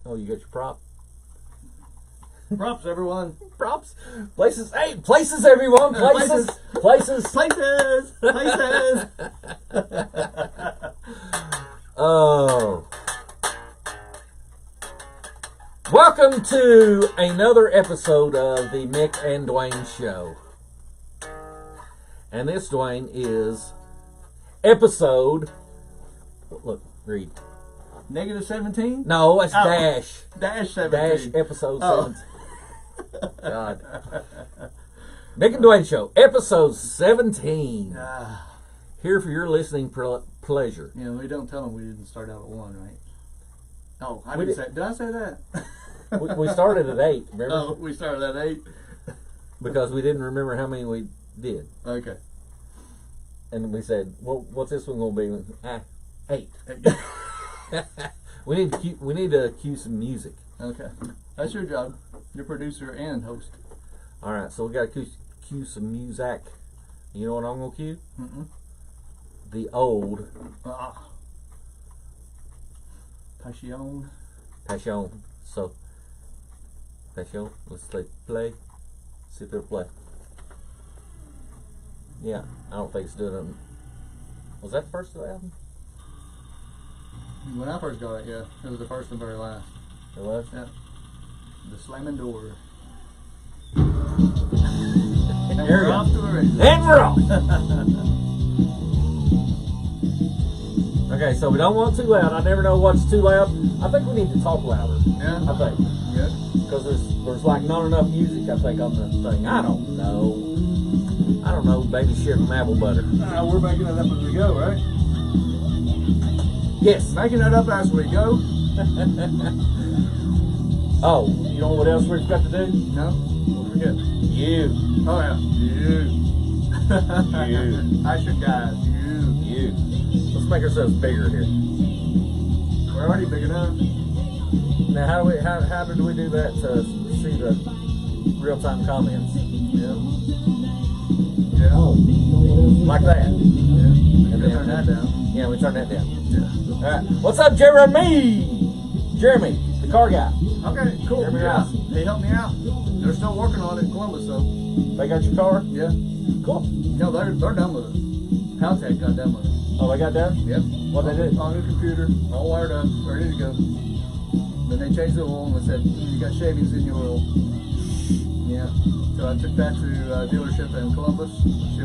Oh, you got your prop? Props, everyone. Props. Places. Hey, places, everyone. Places. Places. Places. Places. Oh. Welcome to another episode of the Mick and Duane Show. And this, Duane, is episode... Look, read. Negative 17? No, it's dash. Dash 17. Dash episode 17. God. Mick and Duane Show, episode 17. Here for your listening pleasure. You know, we don't tell them we didn't start out at 1, right? Oh, I didn't say... Did I say that? we started at 8, remember? Oh, we started at 8? Because we didn't remember how many we did. Okay. And we said, well, what's this one going to be? 8. We need to cue some music. Okay. That's your job. You're producer and host. Alright, so we got to cue some music. You know what I'm going to cue? The old... Passion. Passion. So, Passion, let's play. See if it'll play. Yeah, I don't think it's doing it. Was that the first of the album? When I first got it, yeah. It was the first and very last. It was? Yeah. The slamming door. And we're off to the races. And we're off! Okay, so we don't want too loud. I never know what's too loud. I think we need to talk louder. Yeah? I think. Yeah. Because there's like not enough music, I think, on the thing. I don't know. Baby shit from apple butter. We're making it up as we go, right? Yes. Making it up as we go. Oh, you know what else we've got to do? No? Don't forget. You. Oh, yeah. You. You. I should guys. You. Let's make ourselves bigger here. We're already big enough. Now, how did we do that to see the real-time comments? Yeah. Yeah. Like that. Yeah. And then turn that down. Yeah, we turn that down. Yeah. All right. What's up, Jeremy? Jeremy, the car guy. Okay, cool. Jeremy yeah. Ross. He helped me out. They're still working on it in Columbus, though. They got your car? Yeah. Cool. No, they're done with it. Haltech got done with it. Oh, they got done? Yep. What'd they do? On the computer, all wired up, ready to go. Then they changed the oil and said, you got shavings in your oil. Yeah. So I took that to a dealership in Columbus. See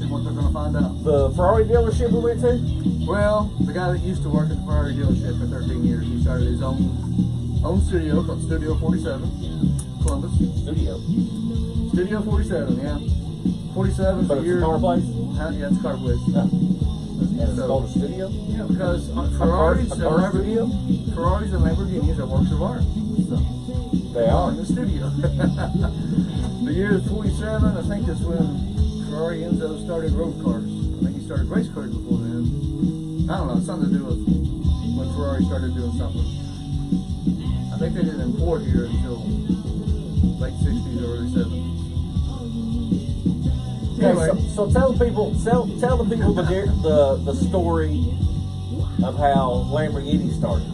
what they're gonna find out. The Ferrari dealership we went to? Well, the guy that used to work at the Ferrari dealership for 13 years, he started his own studio called Studio 47, Columbus. Studio 47, yeah. 47 But for it's years. a car place? Yeah, it's a car place. Yeah. And it's called a studio? Yeah, because Ferraris and Lamborghinis are works of art. So They are. in the studio. The year 47, I think, is when Ferrari Enzo started road cars. I think he started race cars before then. I don't know, something to do with when Ferrari started doing something. I think they didn't import here until late 60s or early 70s. Anyway. So tell the people the story of how Lamborghini started.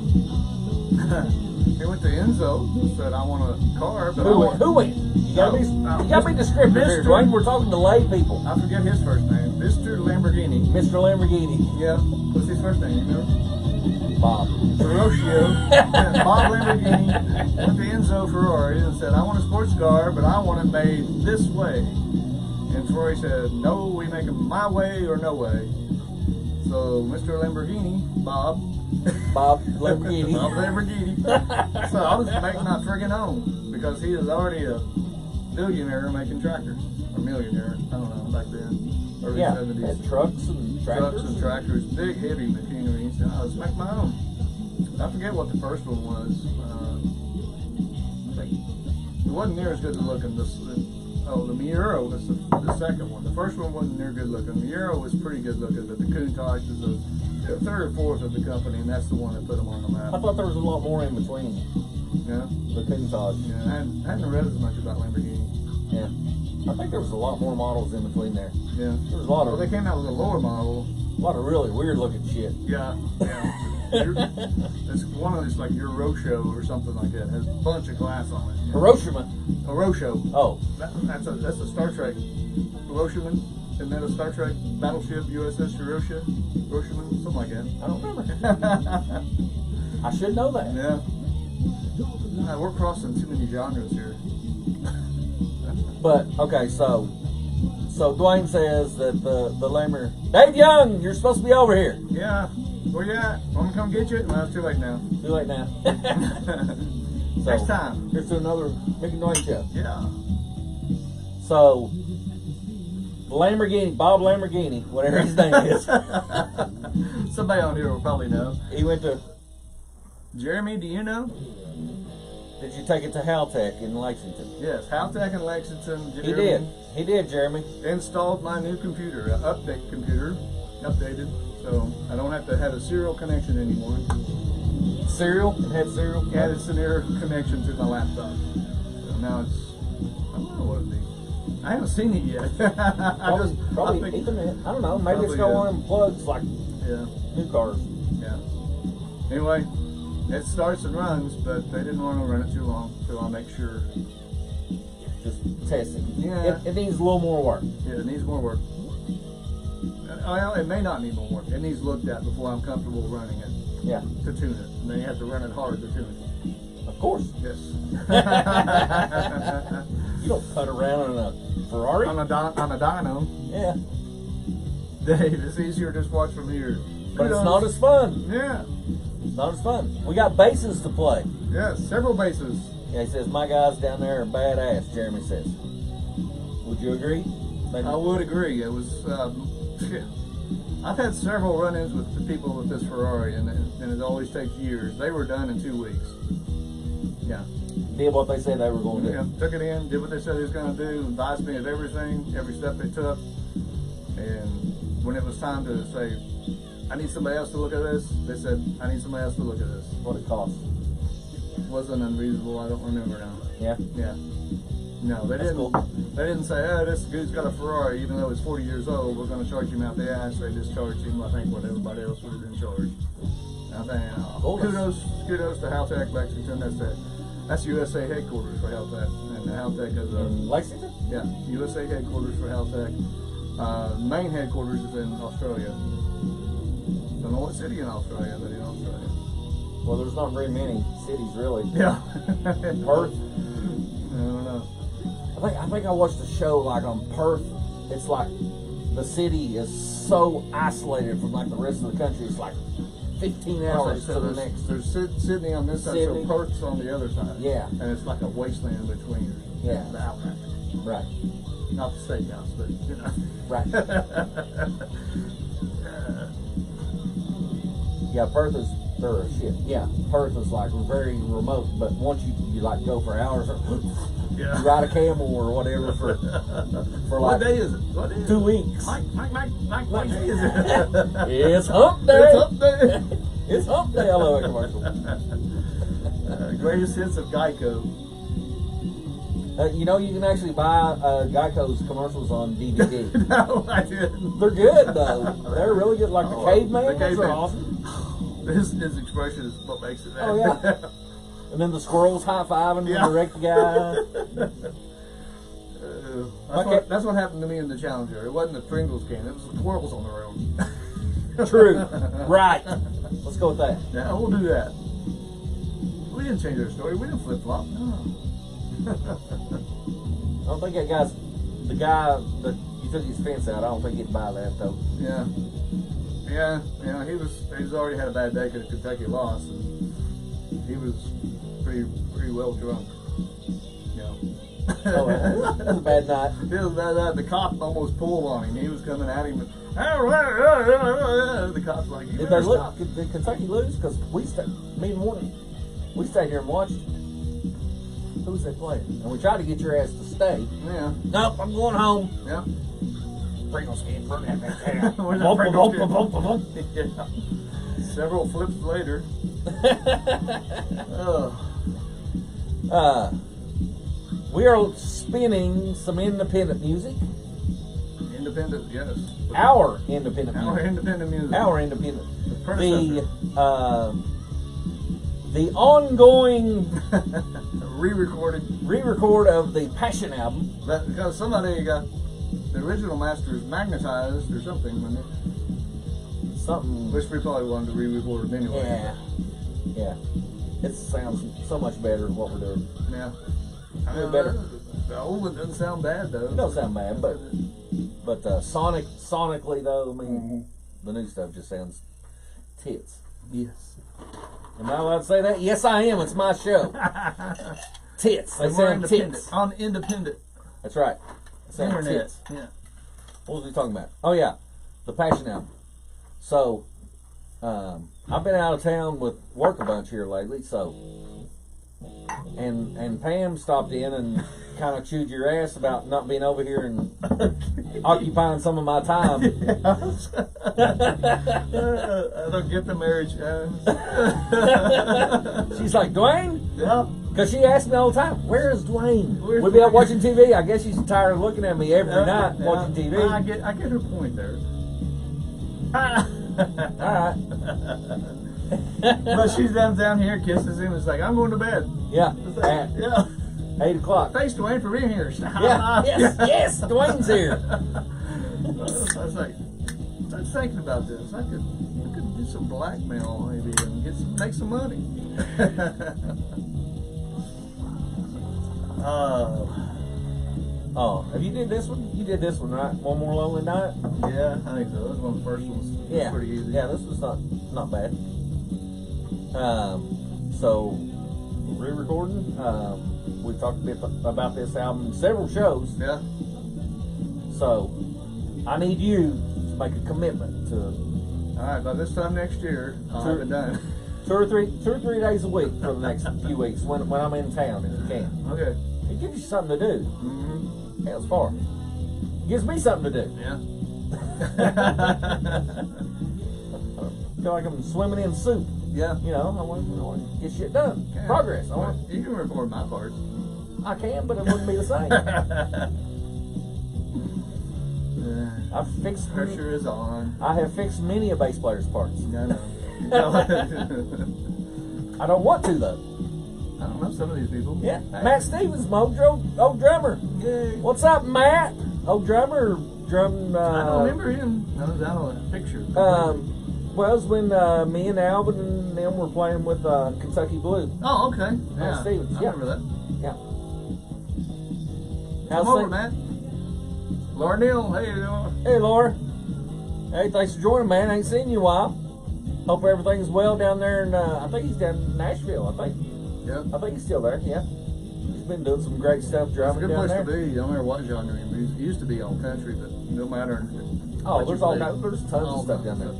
He went to Enzo and said, I want a car, but Who went? You gotta be descriptive here, Duane. We're talking to lay people. I forget his first name. Mr. Lamborghini. Mr. Lamborghini. Yeah. What's his first name, you know? Bob. Ferruccio. Bob Lamborghini went to Enzo Ferrari and said, I want a sports car, but I want it made this way. And Ferrari said, no, we make it my way or no way. So Mr. Lamborghini, Bob Lamborghini. Bob Lamborghini. So I was making my friggin' own because he was already a billionaire making tractors. Or millionaire, I don't know, back then. Early 70s. And trucks and tractors. Big, heavy machinery. He said, let's make my own. I forget what the first one was. I think it wasn't near as good looking. The Miura was the second one. The first one wasn't near good looking. The Miura was pretty good looking, but the Countach is the third or fourth of the company, and that's the one that put them on the map. I thought there was a lot more in between. Yeah. The Countach. Yeah, I hadn't read as much about Lamborghini. Yeah. I think there was a lot more models in between there. Yeah. There was a lot of. Well, they came out with a lower model. A lot of really weird looking shit. Yeah. Yeah. It's one of these like Euroshow or something like that. It has a bunch of glass on it. Hiroshima. Euroshow. Oh. That's a Star Trek. Hiroshima. Isn't that a Star Trek battleship? USS Hiroshima? Something like that. I don't remember. I should know that. Yeah. We're crossing too many genres here. But okay, so Duane says that the lemur, Dave Young, you're supposed to be over here. Yeah. Where you at? I'm gonna come get you. Well, it's too late now. Too late now. So, Next time. Here's to another Mick and Duane show. Yeah. So Bob Lamborghini, whatever his name is. Somebody on here will probably know. He went to. Jeremy, do you know? Did you take it to Haltech in Lexington? Yes, Haltech in Lexington. He did. He did, Jeremy. Installed my new computer, updated, so I don't have to have a serial connection anymore. Serial? It had serial? Added serial connection to my laptop. So now it's, I don't know what it'd be. I haven't seen it yet. Probably Ethernet. I don't know. Maybe it's got one of them plugs like new cars. Yeah. Anyway, it starts and runs, but they didn't want to run it too long, so I'll make sure. Just test it. Yeah. It needs a little more work. Yeah, it needs more work. Well, it may not need more work. It needs looked at before I'm comfortable running it. Yeah. To tune it. And then you have to run it hard to tune it. Of course. Yes. You don't putt around in a Ferrari. On a dyno. Yeah. Dave, it's easier to just watch from here. But it's not as fun. Yeah. It's not as fun. We got bases to play. Yes, several bases. Yeah, he says, my guys down there are badass, Jeremy says. Would you agree? Maybe. I would agree. It was, I've had several run-ins with the people with this Ferrari, and it always takes years. They were done in 2 weeks. Yeah. Did what they said they were going to do. Yeah, took it in, did what they said they was going to do, advised me of everything, every step they took. And when it was time to say, I need somebody else to look at this, they said, I need somebody else to look at this. What it cost? It wasn't unreasonable, I don't remember now. Yeah? Yeah. No, they didn't. Cool. They didn't say, "Oh, this dude's got a Ferrari, even though he's 40 years old. We're going to charge him out the ass." They just charged him, I think, what everybody else would have been charged. I think, kudos to Haltech Lexington. That's USA headquarters for Haltech, and Haltech is in Lexington. Yeah, USA headquarters for Haltech. Main headquarters is in Australia. Don't know what city in Australia, but in Australia. Well, there's not very many cities, really. Yeah. Perth. I don't know. I think I watched a show like on Perth. It's like the city is so isolated from like the rest of the country. It's like 15 hours to the next. There's Sydney on this side, so Perth's on the other side. Yeah. And it's like a wasteland between the outback. Right. Not the steakhouse, but you know. Right. Yeah, Perth is shit. Yeah, Perth is like very remote, but once you like go for hours, you ride a camel or whatever for what like day is it? What day is 2 weeks. Mike, what day is it? It's hump day. It's hump day. It's hump day. I love that commercial. Greatest hits of Geico. You know, you can actually buy Geico's commercials on DVD. No, I didn't. They're good though. They're really good. Like the caveman. Those are awesome. His expression is what makes it. Oh yeah. And then the squirrels high-fiving the direct guy. That's what happened to me in the Challenger. It wasn't the Pringles can. It was the squirrels on the road. True. Right. Let's go with that. Yeah, we'll do that. We didn't change our story. We didn't flip-flop. No. I don't think that guy's the guy that you took his fence out. I don't think he'd buy that though. Yeah. He's already had a bad day because Kentucky lost, and he was pretty well drunk. Yeah. Oh, that was a bad night. It was a bad night. The cop almost pulled on him. He was coming at him. The cop's like, Did Kentucky lose? Because me and Morton, we stayed here and watched. Who was they playing? And we tried to get your ass to stay. Yeah. Nope, I'm going home. Yeah. Pringles can burn that back Yeah. Several flips later. We are spinning some independent music. Independent, yes. Our independent music. Our independent music. Our independent. the ongoing re-record of the Passion album. Because somebody got the original masters magnetized or something, wasn't it? Something. Which we probably wanted to re-record it anyway. Yeah. It sounds so much better than what we're doing. Yeah. Better. The old one doesn't sound bad though. It don't sound bad, but sonically though, I mean, the new stuff just sounds tits. Yes. Am I allowed to say that? Yes, I am. It's my show. Tits. They sound tits. On independent. That's right. They sound Internet. tits. Yeah. What was we talking about? Oh yeah, the Passion album. So, I've been out of town with work a bunch here lately. So, and Pam stopped in and kind of chewed your ass about not being over here and occupying some of my time. I don't get the marriage. She's like, Duane? Yeah. Because she asked me all the time, where is Duane? We'll be out watching TV. I guess she's tired of looking at me every night watching TV. I get her point there. Alright. But she's down here, kisses him, it's like, I'm going to bed. Yeah. Like, yeah. 8 o'clock. Thanks, Duane, for being here. Yeah. Yes, Duane's here. I was like, I was thinking about this. I could do some blackmail maybe and make some money. Have you did this one? You did this one, right? One More Lonely Night? Yeah, I think so. That was one of the first ones. It was pretty easy. Yeah, this was not bad. So, re-recording. We talked a bit about this album in several shows. Yeah. So, I need you to make a commitment to. All right, by this time next year, I'll have it done. Two or three days a week for the next few weeks when I'm in town, if you can. Okay. It gives you something to do. Mm-hmm. Hell's far. It gives me something to do. Yeah. I feel like I'm swimming in soup. Yeah. You know, I want to get shit done. Yeah. Progress. You can record my parts. I can, but it wouldn't be the same. I've fixed. Pressure is on. I have fixed many a bass player's parts. I know. I don't want to though. I don't know some of these people. Yeah. Matt Stevens, my old drummer. Yay. What's up, Matt? Old drummer, drum. I don't remember him. I was out on a picture. Well, it was when me and Alvin and them were playing with Kentucky Blue. Oh, okay. Matt Stevens. I remember that. Yeah. Come over, Matt. Laura Neal, hey, Laura. Hey, Laura. Hey, thanks for joining, man. I ain't seen you in a while. Hope everything's well down there, and I think he's down in Nashville. I think he's still there. Yeah. He's been doing some great stuff driving down there. It's a good place to be. I don't know what genre he used to be all country, but no matter. Oh, there's tons of stuff down there.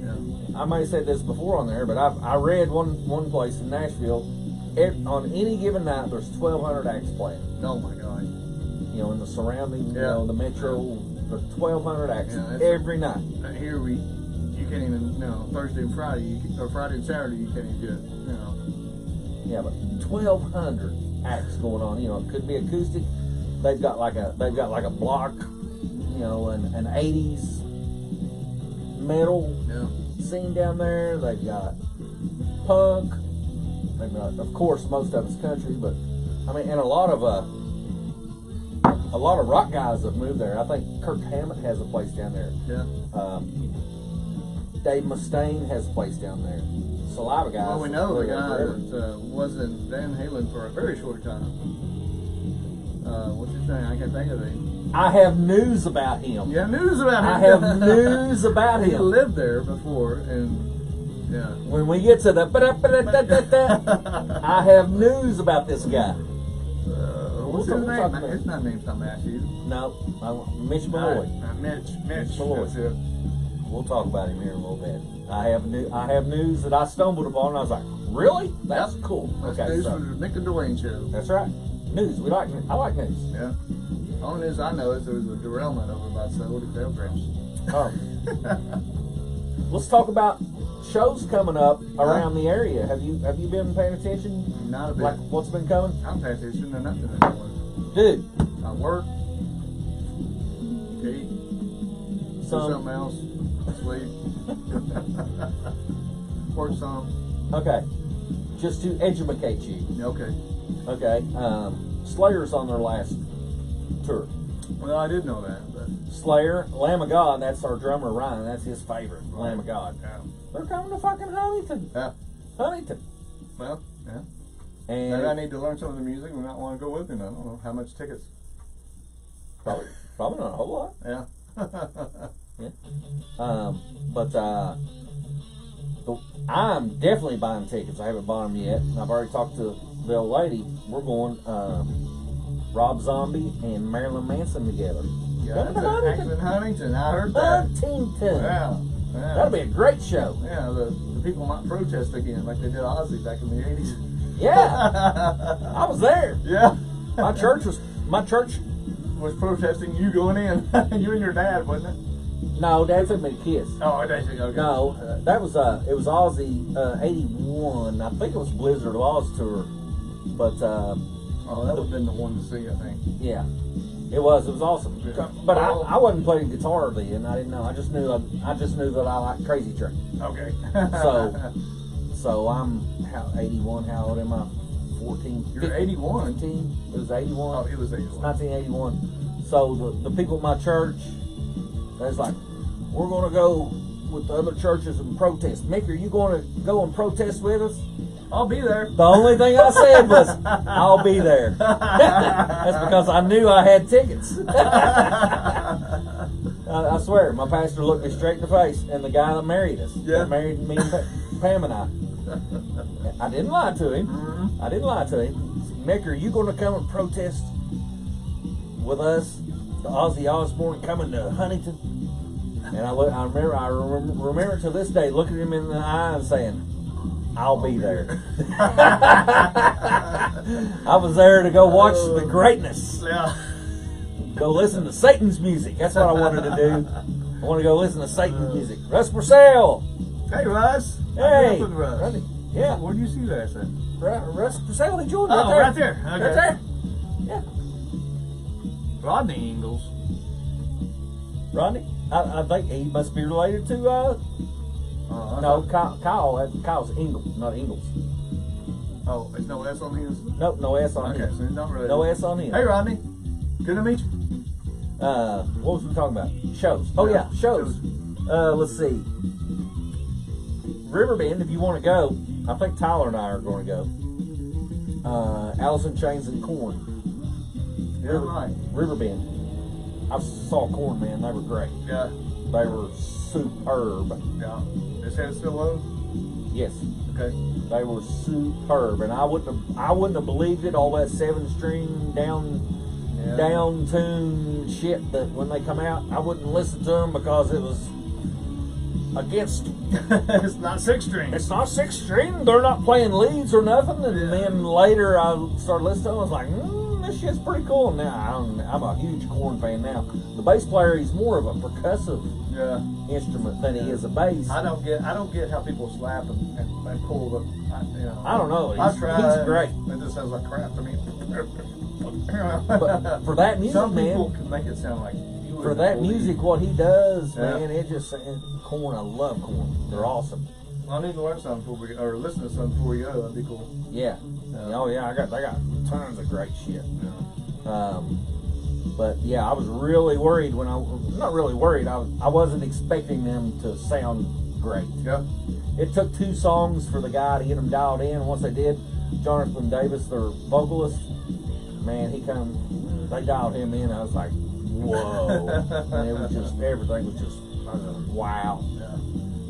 Yeah. I may have said this before on there, but I read one place in Nashville. On any given night, there's 1,200 acts playing. Oh my God! You know, in the surrounding, you know, the metro, there's 1,200 acts every night. Here you can't even, Thursday and Friday, or Friday and Saturday, you can't even do it. Yeah, but 1,200 acts going on. You know, it could be acoustic. They've got like a block, an 80s metal scene down there. They've got punk. They've got, of course, most of it's country, but I mean, and a lot of rock guys have moved there. I think Kirk Hammett has a place down there. Yeah. Dave Mustaine has a place down there. Saliva guys. Well, we know the guy that was in Van Halen for a very short time. What's his name? I can't think of it. I have news about him. Yeah, news about him. I have news about him. He lived there before, and yeah. When we get to the I have news about this guy. What's his name? His name's not Matthew. No, Mitch Malloy. Mitch Malloy. That's it. We'll talk about him here in a little bit. I have news that I stumbled upon, and I was like, "Really? That's cool." That's news from the Mick and Duane show. That's right. News. I like news. Yeah. The only news I know is there was a derailment over by Soda Fairgrounds. Oh. Let's talk about shows coming up around the area. Have you been paying attention? Not a bit. Like what's been coming? I'm paying attention to nothing anymore. Dude. I work. Eat. Do something else. Sleep. support some. Okay. Just to educate you. Okay. Okay. Slayer's on their last tour. Well, I did know that. But Slayer, Lamb of God, that's our drummer Ryan. That's his favorite, Lamb of God. yeah. They're coming to fucking Huntington. Yeah. Huntington. Well, yeah. And Maybe I need to learn some of the music. We might want to go with me. I don't know how much tickets. probably not a whole lot. Yeah. Yeah. I'm definitely buying tickets. I haven't bought them yet. I've already talked to the old lady. We're going Rob Zombie and Marilyn Manson together. Yeah, that's in Huntington. I heard that. Huntington. Yeah. That'll be a great show. Yeah, the people might protest again like they did Ozzy back in the 80s. Yeah. I was there. Yeah. My church was protesting you going in. You and your dad, wasn't it? No, Dad took me to Kiss. Oh, that's okay. No, that was it was Ozzy 81. I think it was Blizzard of Oz tour. But that would have been the one to see, I think. yeah. It was awesome. Yeah. But I wasn't playing guitar then. I didn't know. I just knew that I liked Crazy Train. Okay. So I'm 81. How old am I? 14. You're 81. 15. It was 81. Oh, it was 81. 1981. So the people at my church, they was like, we're going to go with the other churches and protest. Mick, are you going to go and protest with us? I'll be there. The only thing I said was, I'll be there. That's because I knew I had tickets. I swear, my pastor looked me straight in the face, and the guy that married us, that married me and Pam and I didn't lie to him. Mm-hmm. I didn't lie to him. Mick, are you going to come and protest with us, the Ozzy Osbourne coming to Huntington? And I remember to this day looking him in the eye and saying, I'll be there. I was there to go watch the greatness. Yeah. Go listen to Satan's music. That's what I wanted to do. I want to go listen to Satan's music. Russ Purcell. Hey, Russ. Hey. Russ. Runny. Yeah. Where'd you see that? Russ Purcell, he joined right there. Okay. Right there. Yeah. Rodney Ingalls. Rodney? I think he must be related to, no, Kyle's Ingalls, not Ingalls. Oh, there's no S on his? Nope, no S on him. Okay, so he's not related. No S on him. Hey, Rodney. Good to meet you. What was we talking about? Shows. Oh, yeah, shows. Let's see. Riverbend, if you want to go, I think Tyler and I are going to go. Alice in Chains and Korn. Riverbend. I saw Korn, man. They were great. Yeah. They were superb. Yeah. His head still low? Yes. Okay. They were superb, and I wouldn't have believed it. All that 7-string down tune shit that when they come out, I wouldn't listen to them because it was against. It's not 6-string. It's not 6-string. They're not playing leads or nothing. And then later I started listening to them. I was like, this shit's pretty cool. Now I'm a huge Korn fan now. The bass player, he's more of a percussive instrument than he is a bass. I don't get how people slap and pull the. I don't know. I've tried. He's great. It just sounds like crap to me. But for that music, some man, people can make it sound like. For that music, what he does, man, it just Korn. I love Korn. They're awesome. I need to learn something before we or listen to something before we go. That'd be cool. Yeah. Oh yeah, I got tons of great shit. Yeah. But yeah, I was really worried not really worried. I wasn't expecting them to sound great. Yeah. It took 2 songs for the guy to get them dialed in. Once they did, Jonathan Davis, their vocalist, man, they dialed him in. I was like, whoa. And it was just, everything was just, wow. Yeah.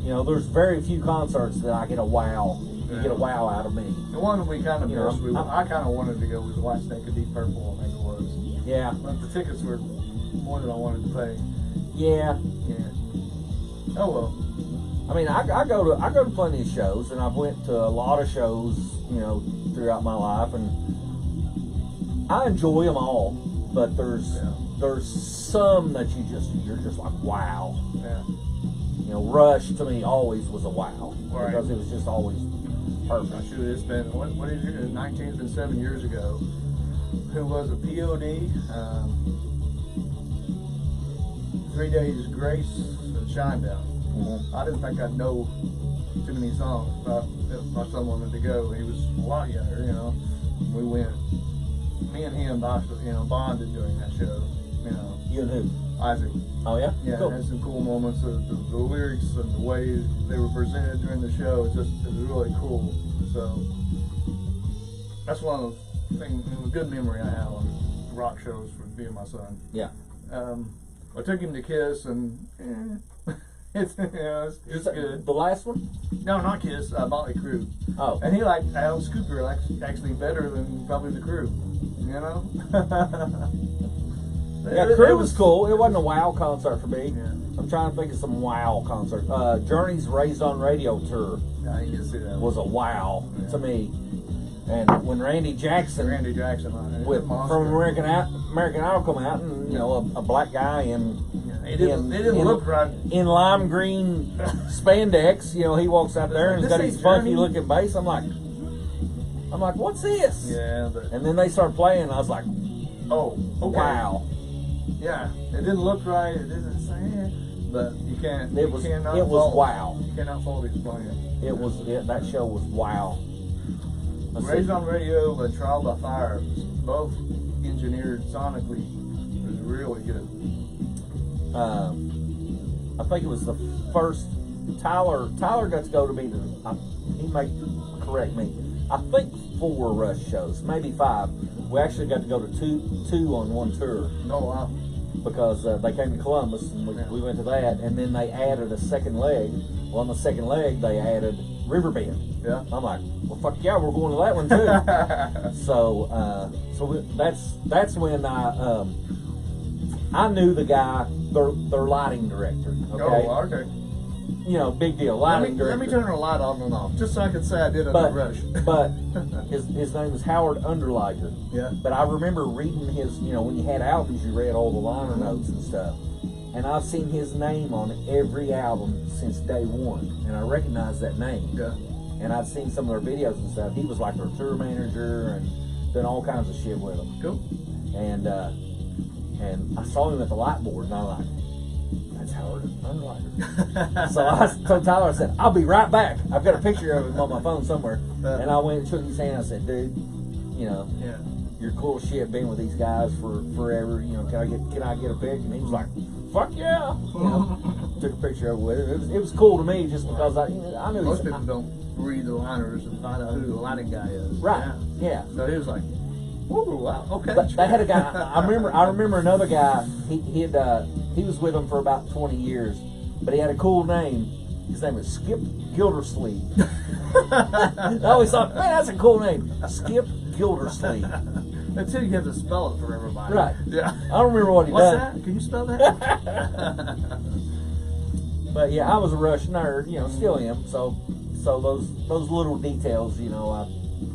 You know, there's very few concerts that I get a wow. You get a wow out of me. The one we kind of missed, I kind of wanted to go was White Snake of Deep Purple, I think it was. Yeah. But the tickets were more than I wanted to pay. Yeah. Oh well. I mean, I go to plenty of shows, and I've went to a lot of shows, throughout my life, and I enjoy them all. But there's some that you're just like, wow. Yeah. Rush to me always was a wow, right. Because it was just always perfect. Shoot, it's been what is it? 19, it's been 7 years ago. Who was a POD? 3 Days Grace and Shinedown. Mm-hmm. I didn't think I'd know too many songs. My son wanted to go. He was a lot younger, you know. We went. Me and him, you know, bonded during that show. You know. You and who? Isaac. Oh yeah. Yeah, Cool. it had some cool moments. The lyrics and the way they were presented during the show, it was really cool. So that's one of the things, a good memory I have on rock shows for me and my son. Yeah. I took him to Kiss, and it's it's good. The last one? No, not Kiss. Motley Crue. Oh. And he liked Alice Cooper actually better than probably the Crew. You know. Yeah, Crew was cool. It wasn't a wow concert for me. Yeah. I'm trying to think of some wow concerts. Journey's Raised on Radio tour I didn't see that. was a wow to me. And when Randy Jackson with from American Idol come out, and you know a black guy in they didn't look right in lime green spandex, you know, he walks out there and he's got his funky looking bass. I'm like, what's this? Yeah, but and then they start playing, and I was like, oh, okay. Wow. Yeah, it didn't look right. It didn't say, but you can't. It was wow. You cannot fault his playing. That show was wow. Raised on Radio and Trial by Fire, both engineered sonically, was really good. I think it was the first. Tyler got to go to me. He might correct me. I think 4 Rush shows, maybe 5. We actually got to go to two on one tour. Oh wow! Because they came to Columbus, and we went to that, and then they added a second leg. Well, on the second leg, they added Riverbend. Yeah. I'm like, well, fuck yeah, we're going to that one too. That's when I knew the guy, their lighting director. Okay. Oh, okay. You know, big deal, lighting director. Let me turn the light on and off, just so I could say I did it on Rush. But his name was Howard Underliger. Yeah. But I remember reading his, you know, when you had albums, you read all the liner notes and stuff. And I've seen his name on every album since day one, and I recognized that name. Yeah. And I'd seen some of their videos and stuff. He was like their tour manager and done all kinds of shit with them. Cool. And I saw him at the light board, and I'm like, that's Howard Underliger. So I told Tyler, I said, I'll be right back. I've got a picture of him on my phone somewhere. And I went and shook his hand. I said, dude, you know, you're cool as shit being with these guys for forever. You know, can I get a pic? And he was like, fuck yeah. You know, took a picture of it with him. It was cool to me just because I knew most people don't read the liners and find out who the lighting guy is. Right. Yeah. So he was like, whoa, wow, okay. They had a guy. I remember another guy. He was with them for about 20 years, but he had a cool name. His name was Skip Gildersleeve. I always thought, man, that's a cool name, Skip Gildersleeve. Until you have to spell it for everybody. Right. Yeah. I don't remember what he What's done. that? Can you spell that? But yeah, I was a Rush nerd. You know, still am. So those little details, you know, I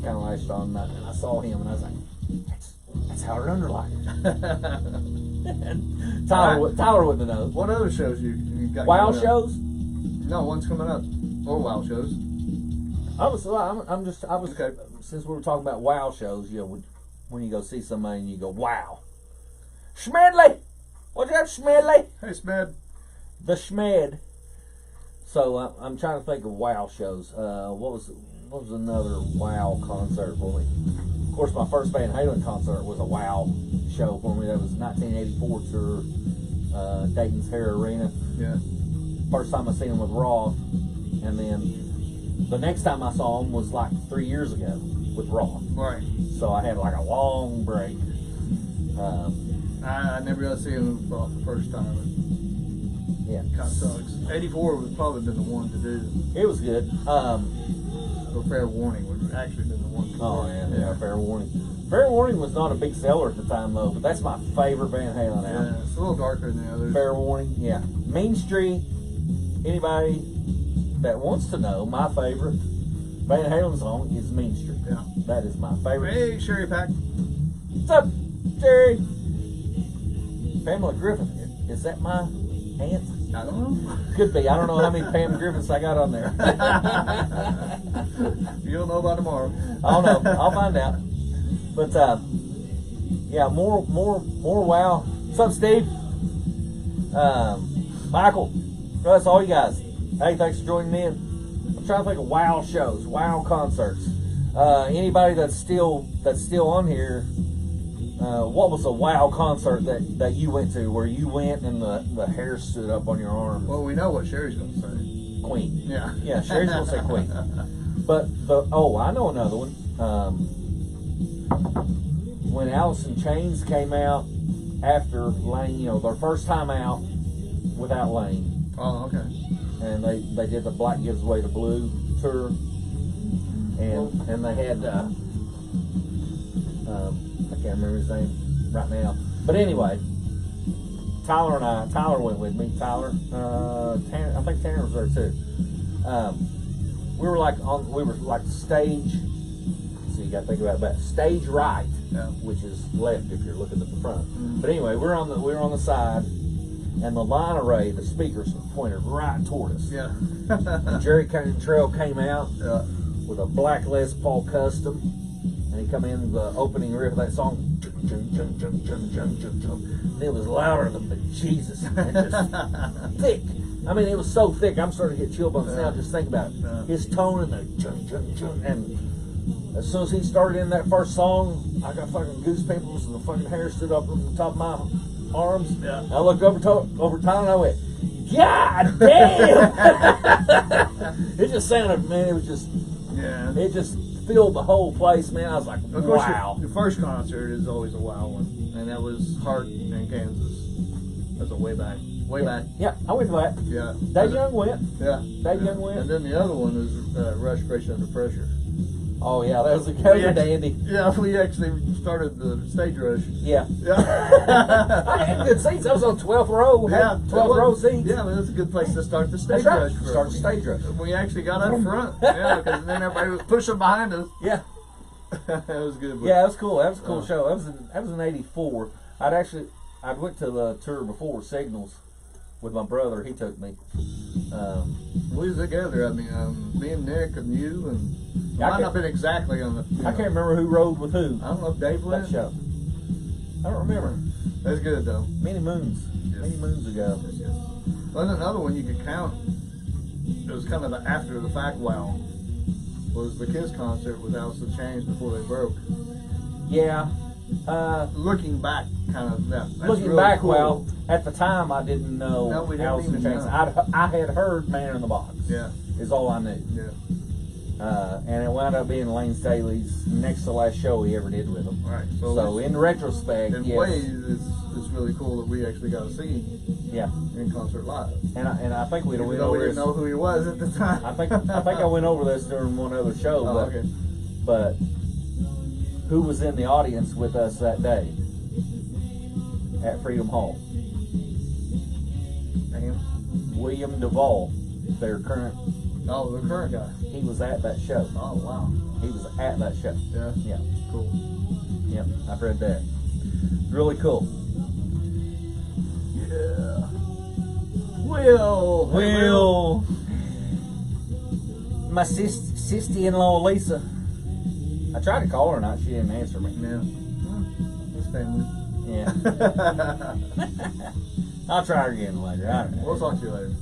kind of latched on. And I saw him, and I was like, that's Howard Underliger. Tyler wouldn't have known. What other shows you got? Wow shows? No, one's coming up. Or wow shows. Okay. Since we were talking about wow shows, you know, when you go see somebody and you go, wow, Schmedley, what you got, Schmedley? Hey, Smed. The Schmed. So I'm trying to think of wow shows. What was another wow concert for me? Of course, my first Van Halen concert was a wow show for me. That was 1984 tour, Dayton's Hair Arena. Yeah. First time I seen them with Roth, and then the next time I saw them was like 3 years ago with Roth. Right. So I had like a long break. I never got to see him for the first time. Yeah. Kind of sucks. 84 would probably been the one to do. It was good. Or Fair Warning would actually been the one. Oh yeah, Fair Warning. Fair Warning was not a big seller at the time though, but that's my favorite Van Halen album. Yeah, it's a little darker than the others. Fair Warning, yeah. Mean Street. Anybody that wants to know, my favorite Van Halen song is Mean Street. Yeah. That is my favorite. Hey, Sherry Pack. What's up, Jerry? Pamela Griffin. Is that my aunt? I don't know. Could be. I don't know how many Pam Griffins I got on there. You'll know by tomorrow. I'll know. I'll find out. But yeah, more wow. What's up, Steve? Michael, Russ, all you guys. Hey, thanks for joining in. I'm trying to think of WOW shows, WOW concerts. Anybody that's still on here, what was a WOW concert that you went to where you went and the hair stood up on your arms? Well, we know what Sherry's going to say. Queen. Yeah. Yeah, Sherry's going to say Queen. But I know another one. When Alice in Chains came out after Lane, their first time out without Lane. Oh, okay. And they did the Black Gives Way to Blue tour. And they had I can't remember his name right now. But anyway, Tyler went with me. Tanner, I think Tanner was there too. We were like stage. So you got to think about that. Stage right, which is left if you're looking at the front. Mm-hmm. But anyway, we were on the side, and the line array, the speakers pointed right toward us. Yeah. And Jerry Cantrell came out with a black Les Paul custom, and he come in the opening riff of that song, and it was louder than Jesus, and just thick. I mean, it was so thick. I'm starting to get chill bumps now. Just think about it. His tone and the and as soon as he started in that first song, I got fucking goose pimples and the fucking hair stood up on the top of my arms. Yeah. I looked over Tyler and I went, God damn! It just sounded, man, it was just, it just filled the whole place, man. I was like, of course, wow. your first concert is always a wow one, and that was Hart in Kansas. That's a way back. Yeah, I went to that. Yeah. Dave Young went. Yeah. Dave Young went. And then the other one is Rush, Grace Under Pressure. Oh yeah, that was a dandy. Yeah, we actually started the stage rush. Yeah. Yeah. I had good seats. I was on 12th row. Yeah, 12th row seats. Yeah, that's a good place to start the stage That's right. rush. Start the stage rush. We actually got up front. Yeah, because then everybody was pushing behind us. Yeah. That was good. Yeah, that was cool. That was a cool show. That was in '84. I went to the tour before Signals with my brother. He took me. We was together. I mean, me and Nick and you and might not have been exactly on the. I can't remember who rode with who. I don't know if Dave went. That show. I don't remember. That's good though. Many moons. Yes. Many moons ago. Yes. Well, another one you could count. It was kind of the after the fact. Wow, was the Kiss concert with Alice in Chains before they broke. Yeah. Looking back, kind of that. That's Looking really back, cool. well, at the time I didn't know No, we didn't Alice in even Chains. know. I had heard Man in the Box. Yeah. Is all I knew. Yeah. And it wound up being Lane Staley's next to last show he ever did with them. Right. So in retrospect, in yes. ways, it's really cool that we actually got to see in concert live. And I think we Even went though over we didn't this. know who he was at the time. I think I went over this during one other show. Oh, but, okay. but who was in the audience with us that day at Freedom Hall? Damn. William Duvall, their current. Oh, the current guy. He was at that show. Oh, wow. He was at that show. Yeah. Yeah. Cool. Yeah, I've read that. Really cool. Yeah. Will. My sister-in-law Lisa. I tried to call her tonight. She didn't answer me. Yeah. His family. Yeah. I'll try her again later. I don't know. We'll talk to you later.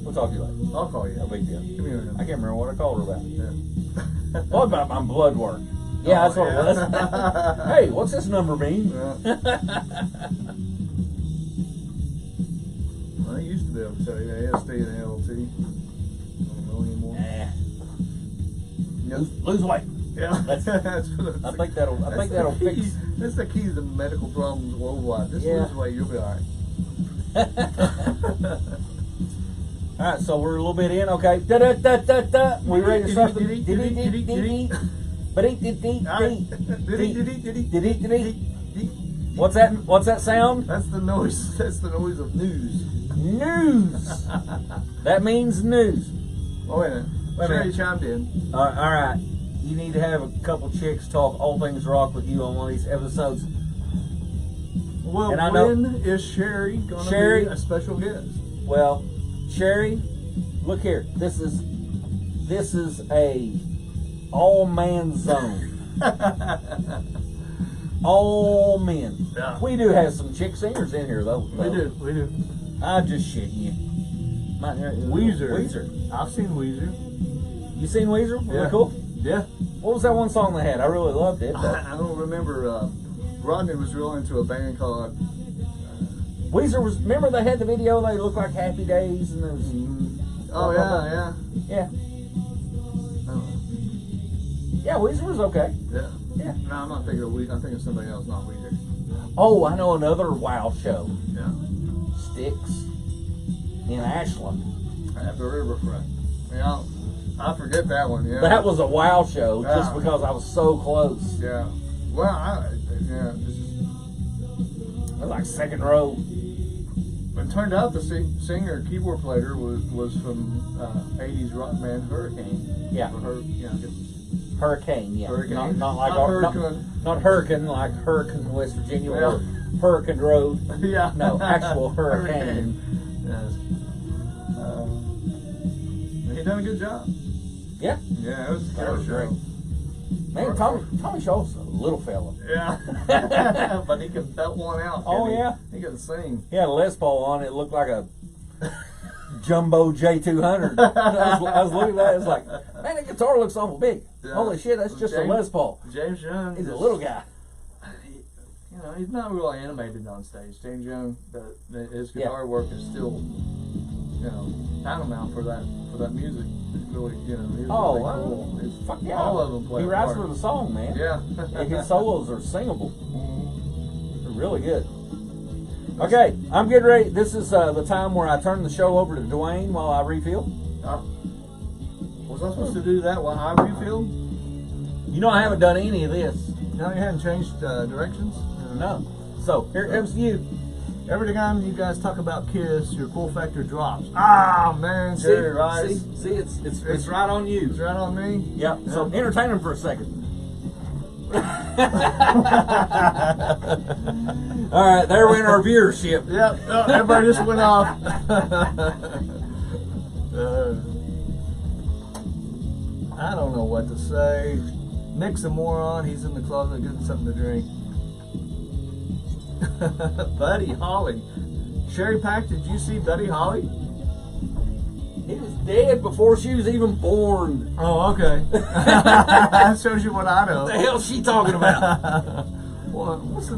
We'll talk to you later. I'll call you. No big deal. Give me your number. I can't remember what I called her about. Yeah. What about my blood work? Yeah, that's what it was. Hey, what's this number mean? Yeah. Well, I used to be able to tell you the AST and the LT. I don't know anymore. Nah. Lose weight. Yeah. I think that'll fix. That's the key to medical problems worldwide. Just lose weight, you'll be all right. All right, so we're a little bit in. Okay. Da da da da da. We ready to start the What's that? What's that sound? That's the noise. That's the noise of news. News. That means news. Oh wait a minute. Sure, you chimed in. All right. You need to have a couple chicks talk all things rock with you on one of these episodes. Well, and I know, when is Sherry going to be a special guest? Well, Sherry, look here. This is a all man zone. All men. Yeah. We do have some chick singers in here though. We do. I'm just shitting you. Weezer. I've seen Weezer. You seen Weezer? Was Yeah. it cool? Yeah. What was that one song they had? I really loved it. I don't remember. Rodney was real into a band called. Weezer was. Remember they had the video? They looked like Happy Days, and there was. Oh yeah. Yeah. Oh, Yeah, Weezer was okay. yeah. Yeah. No, I'm not thinking of Weezer. I'm thinking of somebody else, not Weezer. Oh, I know another WoW show. Yeah. Styx in Ashland. At the riverfront. Yeah. I forget that one. Yeah. That was a WoW show just Yeah. because I was so close. Yeah. Well, this is. It was like second row. It turned out the singer, keyboard player was from 80s rock band Hurricane. Yeah. Or Hurricane, yeah. Hurricane. Not like Not our, Hurricane. not Hurricane, like Hurricane, West Virginia, Yeah. or Hurricane Road. Yeah. No, actual Hurricane. Yes. He done a good job. Yeah. Yeah, it was a That killer was show. great. Man, Tommy Shaw's a little fella. Yeah. But he could belt one out. Oh, couldn't he? yeah. He could sing. He had a Les Paul on. It looked like a jumbo J200. I was looking at it. It's like, man, that guitar looks awful big. Yeah. Holy shit, that's just a James- Les Paul. James Young. He's a is- little guy. He's not really animated on stage. James Young, his guitar work is still, paramount for that music. It's really, he's really cool. It's, fuck yeah. all of them play. He a writes part. for the song, man. Yeah. And his solos are singable. They're really good. Okay, I'm getting ready. This is the time where I turn the show over to Duane while I refill. Was I supposed to do that while I refilled? You know I haven't done any of this. No, you hadn't changed directions? No. So, here comes you. Every time you guys talk about Kiss, your cool factor drops. Ah, man, Jerry Rice. See, it's right on you. It's right on me? Yep. So, entertain him for a second. All right, there went our viewership. Yep, everybody just went off. I don't know what to say. Nick's a moron. He's in the closet getting something to drink. Buddy Holly. Sherry Pack, did you see Buddy Holly? He was dead before she was even born. Oh, okay. That shows you what I know. What the hell's she talking about? Well, what's the...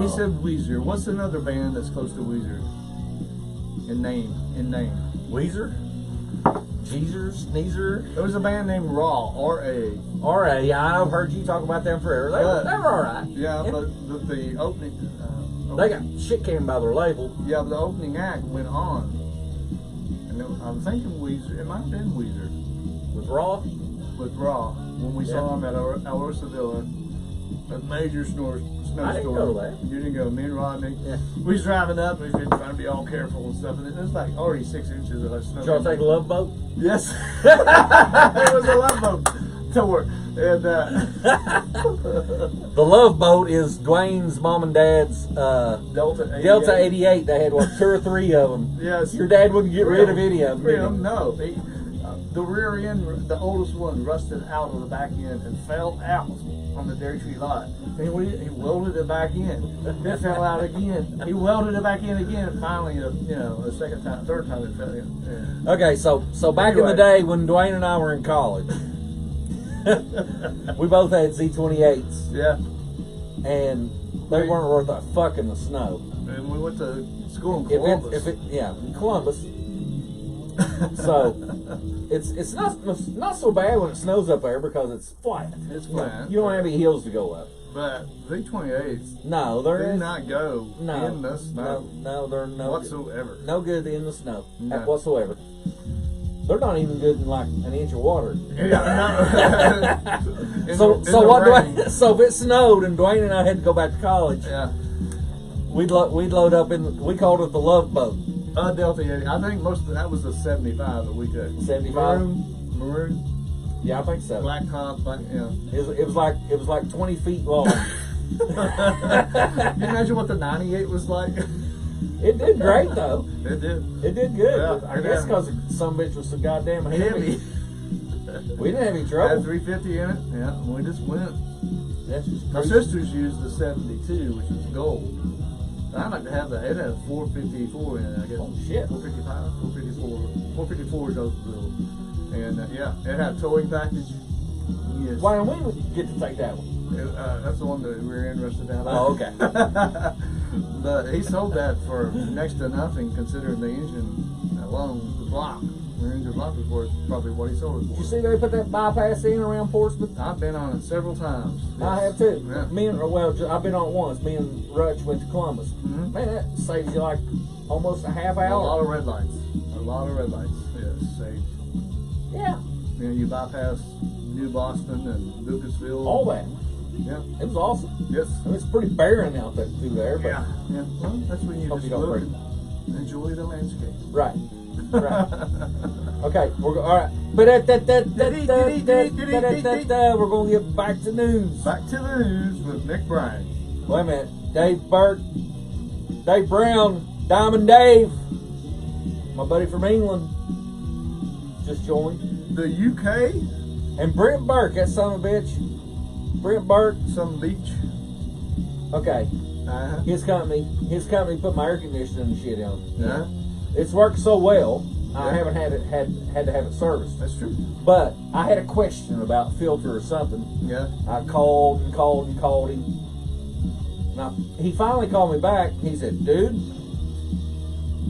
He said Weezer. What's another band that's close to Weezer? In name. Weezer? Jeezers? Neezer? There was a band named Raw, R.A. R.A., yeah, I've heard you talk about them forever. They were alright. Yeah, but the opening... They got shit canned by their label. Yeah, but the opening act went on. And I'm thinking Weezer. It might have been Weezer. With Raw? With Raw. When we saw him at Alora Sevilla. A major snowstorm. I didn't go to that. You didn't go. Me and Rodney. Yeah. We was driving up and we were trying to be all careful and stuff. And it was like already 6 inches of snow. Did y'all take a love boat? Yes. It was a love boat tour. And The Love Boat is Dwayne's mom and dad's Delta 88. Delta 88. They had, 2 or 3 of them. Yes. Your dad wouldn't get rid of any of them, did he? No. The rear end, the oldest one, rusted out of the back end and fell out on the Dairy Tree lot. And he welded it back in. It fell out again. He welded it back in again. And finally, a second time, third time it fell in. Yeah. Okay, so back in the day when Duane and I were in college, we both had Z28s, Yeah. and they weren't worth a fuck in the snow. And we went to school in Columbus. In Columbus. So it's not so bad when it snows up there because it's flat. It's flat. You don't have any hills to go up. But Z28s No, do they're not go no, in the snow no, they're no whatsoever. no good in the snow No. whatsoever. They're not even good in like an inch of water. Yeah, no. So In the what? rain. So if it snowed and Duane and I had to go back to college, Yeah. we'd load up in. We called it the Love Boat. Delta 80. I think most of that was the 75 that we took. 75? Maroon, Yeah, I think so. black top, yeah. It was like 20 feet long. Can you imagine what the 98 was like? It did great though. It did. It did good. Yeah, I guess because some bitch was so goddamn heavy. We didn't have any Had trouble. 350 in it. Yeah, and we just went. That's just My crazy. sisters used the 72, which was gold. I'd like to have that. It had 454 in it, I guess. Oh shit. 455, 454. 454 is those bills. And yeah, it had a towing package. Yes. Why don't we get to take that one? That's the one that we were interested in. Oh, okay. But he sold that for next to nothing, considering the engine alone, the block. The engine block was worth probably what he sold it for. Did you see they put that bypass in around Portsmouth? I've been on it several times. I have too. Yeah. I've been on it once. Me and Rutch went to Columbus. Mm-hmm. Man, that saves you like almost a half A lot hour. of red lights. A lot of red lights. Yes, saved. Yeah, You know, you bypass New Boston and Lucasville. all that. Yeah. It was awesome. Yes. I mean, it's pretty barren out there through there, but Yeah. Yeah. Well, that's when you Hope just you don't look break. and enjoy the landscape. right, right. Okay, all right. We're gonna get back to news. Back to the news with Mick Bryan. Wait a minute, Dave Burke, Dave Brown, Diamond Dave, my buddy from England, just joined, The UK, and Brent Burke, that son of a bitch, Brent Burke. some beach. Okay, Uh-huh. his company put my air conditioning and shit on. Yeah. It's worked so well, I Yeah. haven't had to have it serviced. That's true. But I had a question about filter or something. Yeah. I called him. Now he finally called me back. He said, "Dude,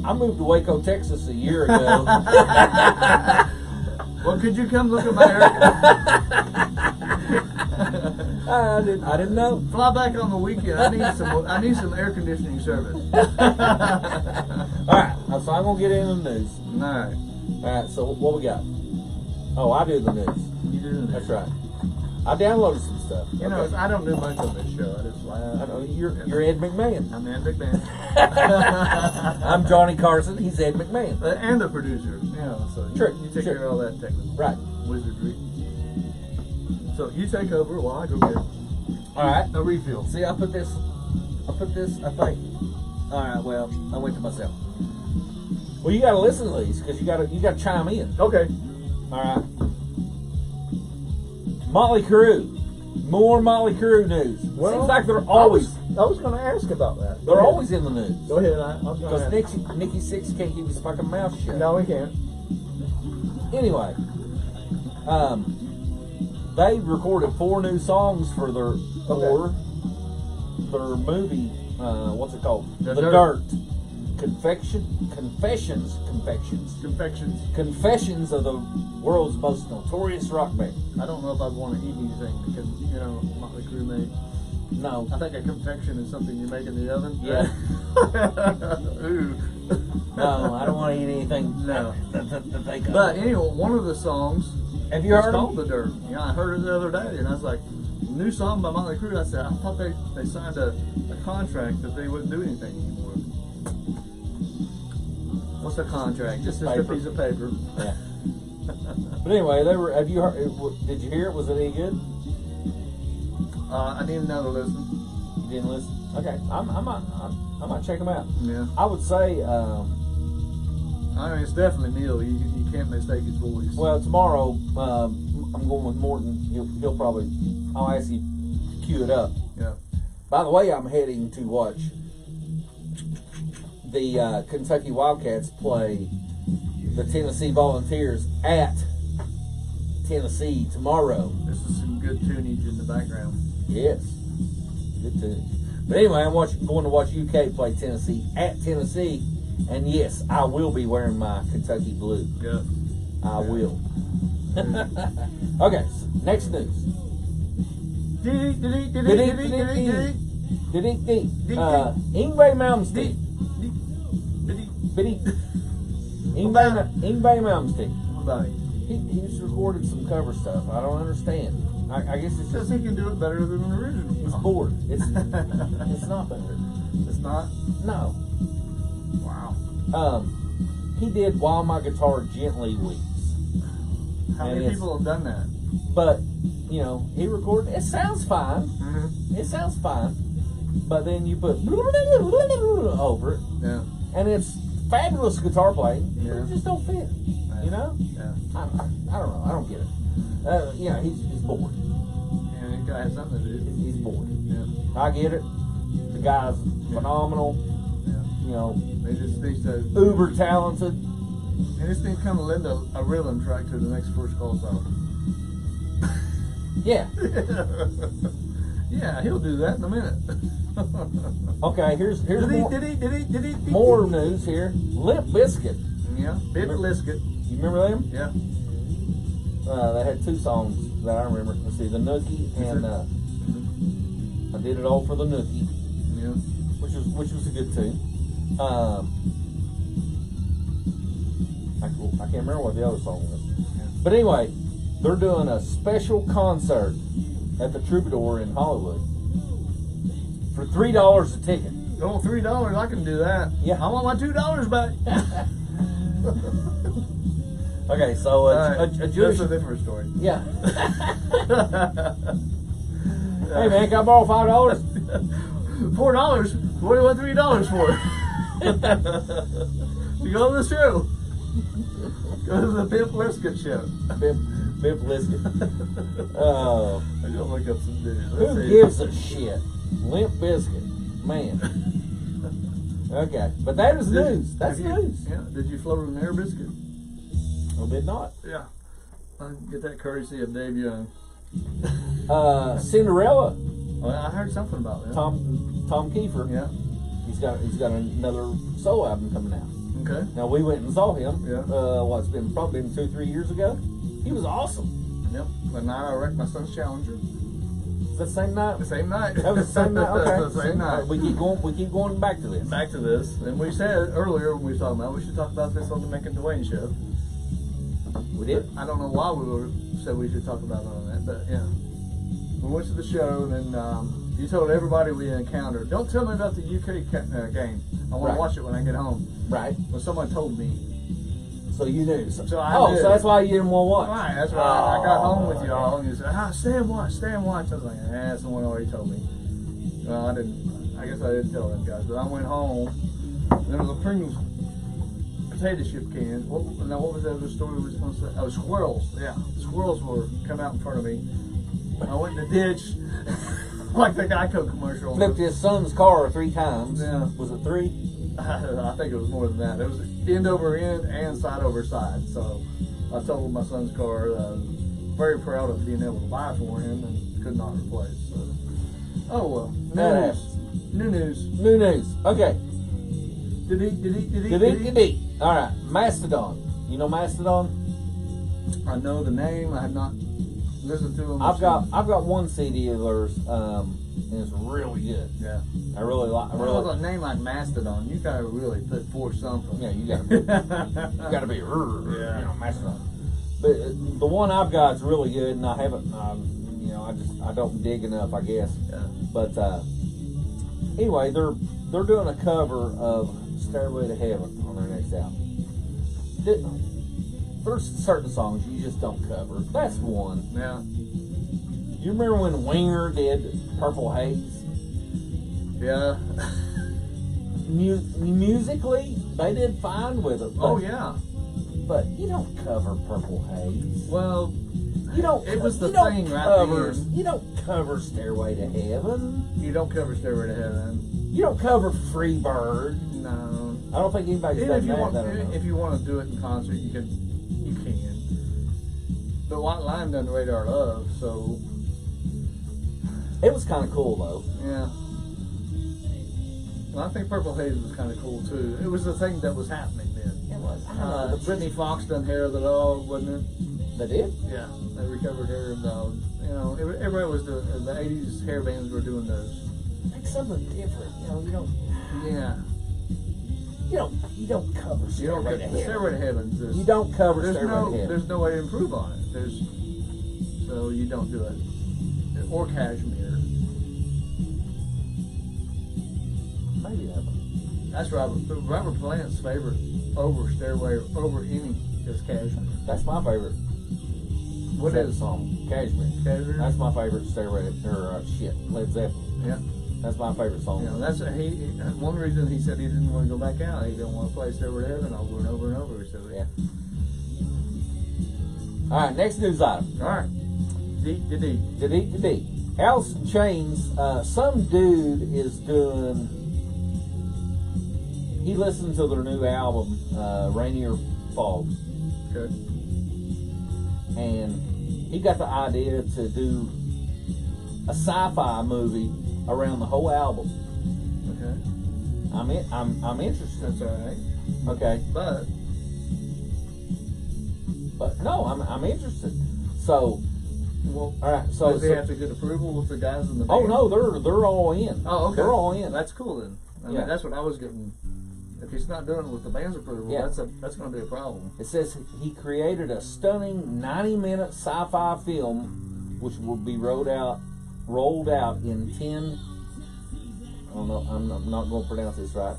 I moved to Waco, Texas a year ago." Well, could you come look at my air? I didn't know. Fly back on the weekend. I need some air conditioning service. All right, so I'm gonna get into the news. Alright. All right, so what we got? Oh, I do the news. You do that. That's right. I downloaded some stuff. You know, I don't do much on this show. I just laugh. I know you're Ed McMahon. I'm Ed McMahon. I'm Johnny Carson. He's Ed McMahon. And the producer. Yeah, so Sure, you take sure. care of all that technical Right. wizardry. So you take over while I go get All right. a refill. See, I put this. I think. All right. Well, I went to myself. Well, you got to listen to these because you got to chime in. Okay. All right. Motley Crue. More Motley Crue news. Well, Seems like they're always I was going to ask about that. they're always in the news. Go ahead. I was going Because to ask. Nikki Sixx can't keep his fucking mouth shut. No, we can't. Anyway, they recorded 4 new songs for their movie. What's it called? The The Dirt. Dirt. Confessions of the world's most notorious rock band. I don't know if I'd want to eat anything because, you know, Motley Crue made. No. I think a confection is something you make in the oven. Yeah. Ooh. No, I don't want to eat anything. No. That they got. But anyway, one of the songs have you is heard called them? The Dirt. Yeah, I heard it the other day, and I was like, new song by Motley Crue. I said, I thought they signed a contract that they wouldn't do anything anymore. What's a contract? Just a Paper. piece of paper. Yeah. But anyway, they were. Have you heard? Did you hear it? Was it any good? I didn't know to listen. You didn't listen? Okay, I might check them out. Yeah. I would say, I mean, it's definitely Neil. You can't mistake his voice. well, tomorrow I'm going with Morton. He'll probably. I'll ask you to cue it up. Yeah. By the way, I'm heading to watch the Kentucky Wildcats play the Tennessee Volunteers at Tennessee tomorrow. This is some good tunage in the background. Yes, good too. But anyway, I'm going to watch UK play Tennessee at Tennessee, and yes, I will be wearing my Kentucky blue. Yeah. I will. Okay, so next news. Ingve Malmsteen. Ingve Malmsteen. What about him? He's recorded some cover stuff. I don't understand. I guess it's Because just he can do it better than the original. he's bored. It's not better. It's not? No. Wow. He did While My Guitar Gently Weeps. How And many it's- people have done that? But, you know, he recorded, it sounds fine. Mm-hmm. It sounds fine. But then you put over it, Yeah. and it's fabulous guitar playing, but Yeah. it just don't fit. You know? Yeah. I don't know. I don't get it. You know, he's bored. Yeah, that guy has something to do. He's bored. Yeah. I get it. The guy's phenomenal. Yeah. You know, They just need to. uber talented. And this thing kind of led to a rhythm track to the next First Call song. Yeah. Yeah, he'll do that in a minute. Okay, here's Did he? more news here. Limp Bizkit. Yeah, Bit Lisket. You remember them? Yeah. They had 2 songs that I remember. Let's see, the Nookie and I Did It All for the Nookie. Yeah. Which was a good tune. I can't remember what the other song was. But anyway, they're doing a special concert at the Troubadour in Hollywood for $3 a ticket. Oh, $3, I can do that. Yeah. I want my $2 back. Okay, so a Jewish. That's a different story. Yeah. Hey man, can I borrow $5? $4? What do you want $3 for? You go to the show. Go to the Pimp Lisket show. Pimp Lisket. I gotta look up some news. Who gives a shit? Limp Bizkit, man. Okay, but that is news. That's news. Yeah. Did you float an air biscuit? I did not. Yeah. I get that courtesy of Dave Young. Cinderella. Well, I heard something about that. Tom Kiefer. Yeah. He's got another solo album coming out. Okay. Now we went and saw him. Yeah. It's been probably 2-3 years ago. He was awesome. Yep. The night I wrecked my son's Challenger. Was that the same night? The same night. That was the same night. Okay. The same night. We keep going back to this. Back to this. And we said earlier when we were talking about, we should talk about this on the Mick and Duane show. We did. I don't know why said we should talk about it on that, but yeah. We went to the show, and then you told everybody we encountered, don't tell me about the UK game. I want to watch it when I get home. Right. Well, someone told me. So you knew. So I knew. So that's why you didn't want to watch. Right, that's right. I got home with y'all, and you said, stay and watch. I was like, someone already told me. Well, I didn't. I guess I didn't tell them guys, but I went home, and there was a Pringles potato chip can. What was that other story we was going to say? Oh, squirrels. Yeah, squirrels were coming out in front of me. I went in the ditch, like the Geico commercial. Flipped his son's car 3 times. Yeah. Was it 3? I think it was more than that. It was end over end and side over side. So I totaled my son's car. Very proud of being able to buy for him and could not replace. So. Oh well. New news. Okay. Did he? All right. Mastodon. You know Mastodon? I know the name. I have not listened to them. I've got one CD of theirs, and it's really good. Yeah. I really like. With a name like Mastodon, you gotta really put forth something. Yeah, you gotta be. You know, Mastodon. But the one I've got is really good, and I haven't. I don't dig enough, I guess. Yeah. But anyway, they're doing a cover of "Stairway to Heaven" on their next album. There's certain songs you just don't cover. That's one. Yeah. You remember when Winger did "Purple Haze"? Yeah. Musically, they did fine with it. Oh yeah. But you don't cover "Purple Haze." Well, you don't. It was the you don't thing right cover, there. You don't cover "Stairway to Heaven." You don't cover "Stairway to Heaven." You don't cover "Free Bird." No. I don't think anybody's done that. If you want to do it in concert, you can. But White Line done Radar Love, so it was kind of cool though. Yeah. Well, I think Purple Haze was kind of cool too. It was the thing that was happening then. It was. Brittany Fox done Hair of the Dog, wasn't it? They did? Yeah. They recovered Hair of the Dog. Everybody was doing, the 80s hair bands were doing those. Like something different. You don't. Yeah. You don't cover Stairway to Heaven. Stairway to Heaven. You don't cover Stairway to Heaven. There's no way to improve on it. So you don't do it. Or Cashmere. Maybe that one. That's Robert Plant's favorite over any is Cashmere. That's my favorite. What is the song? Cashmere. Cashmere? That's my favorite Stairway Led Zeppelin. Yeah. That's my favorite song. That's one reason he said he didn't want to go back out. He didn't want to play Stairway to Heaven over and over and over. So yeah. All right, next news item. All right. D. Alice in Chains. Some dude is doing. He listened to their new album, Rainier fogs. Okay. And he got the idea to do a sci-fi movie around the whole album. Okay. I'm interested. That's all right. Okay. But no, I'm interested. So, well, all right. So does he have to get approval with the guys in the band? Oh no, they're all in. Oh, okay. They're all in. That's cool then. I Yeah. mean, that's what I was getting. If he's not doing it with the band's approval, Yeah. that's going to be a problem. It says he created a stunning 90-minute sci-fi film, which will be rolled out in 10. I don't know. I'm not going to pronounce this right.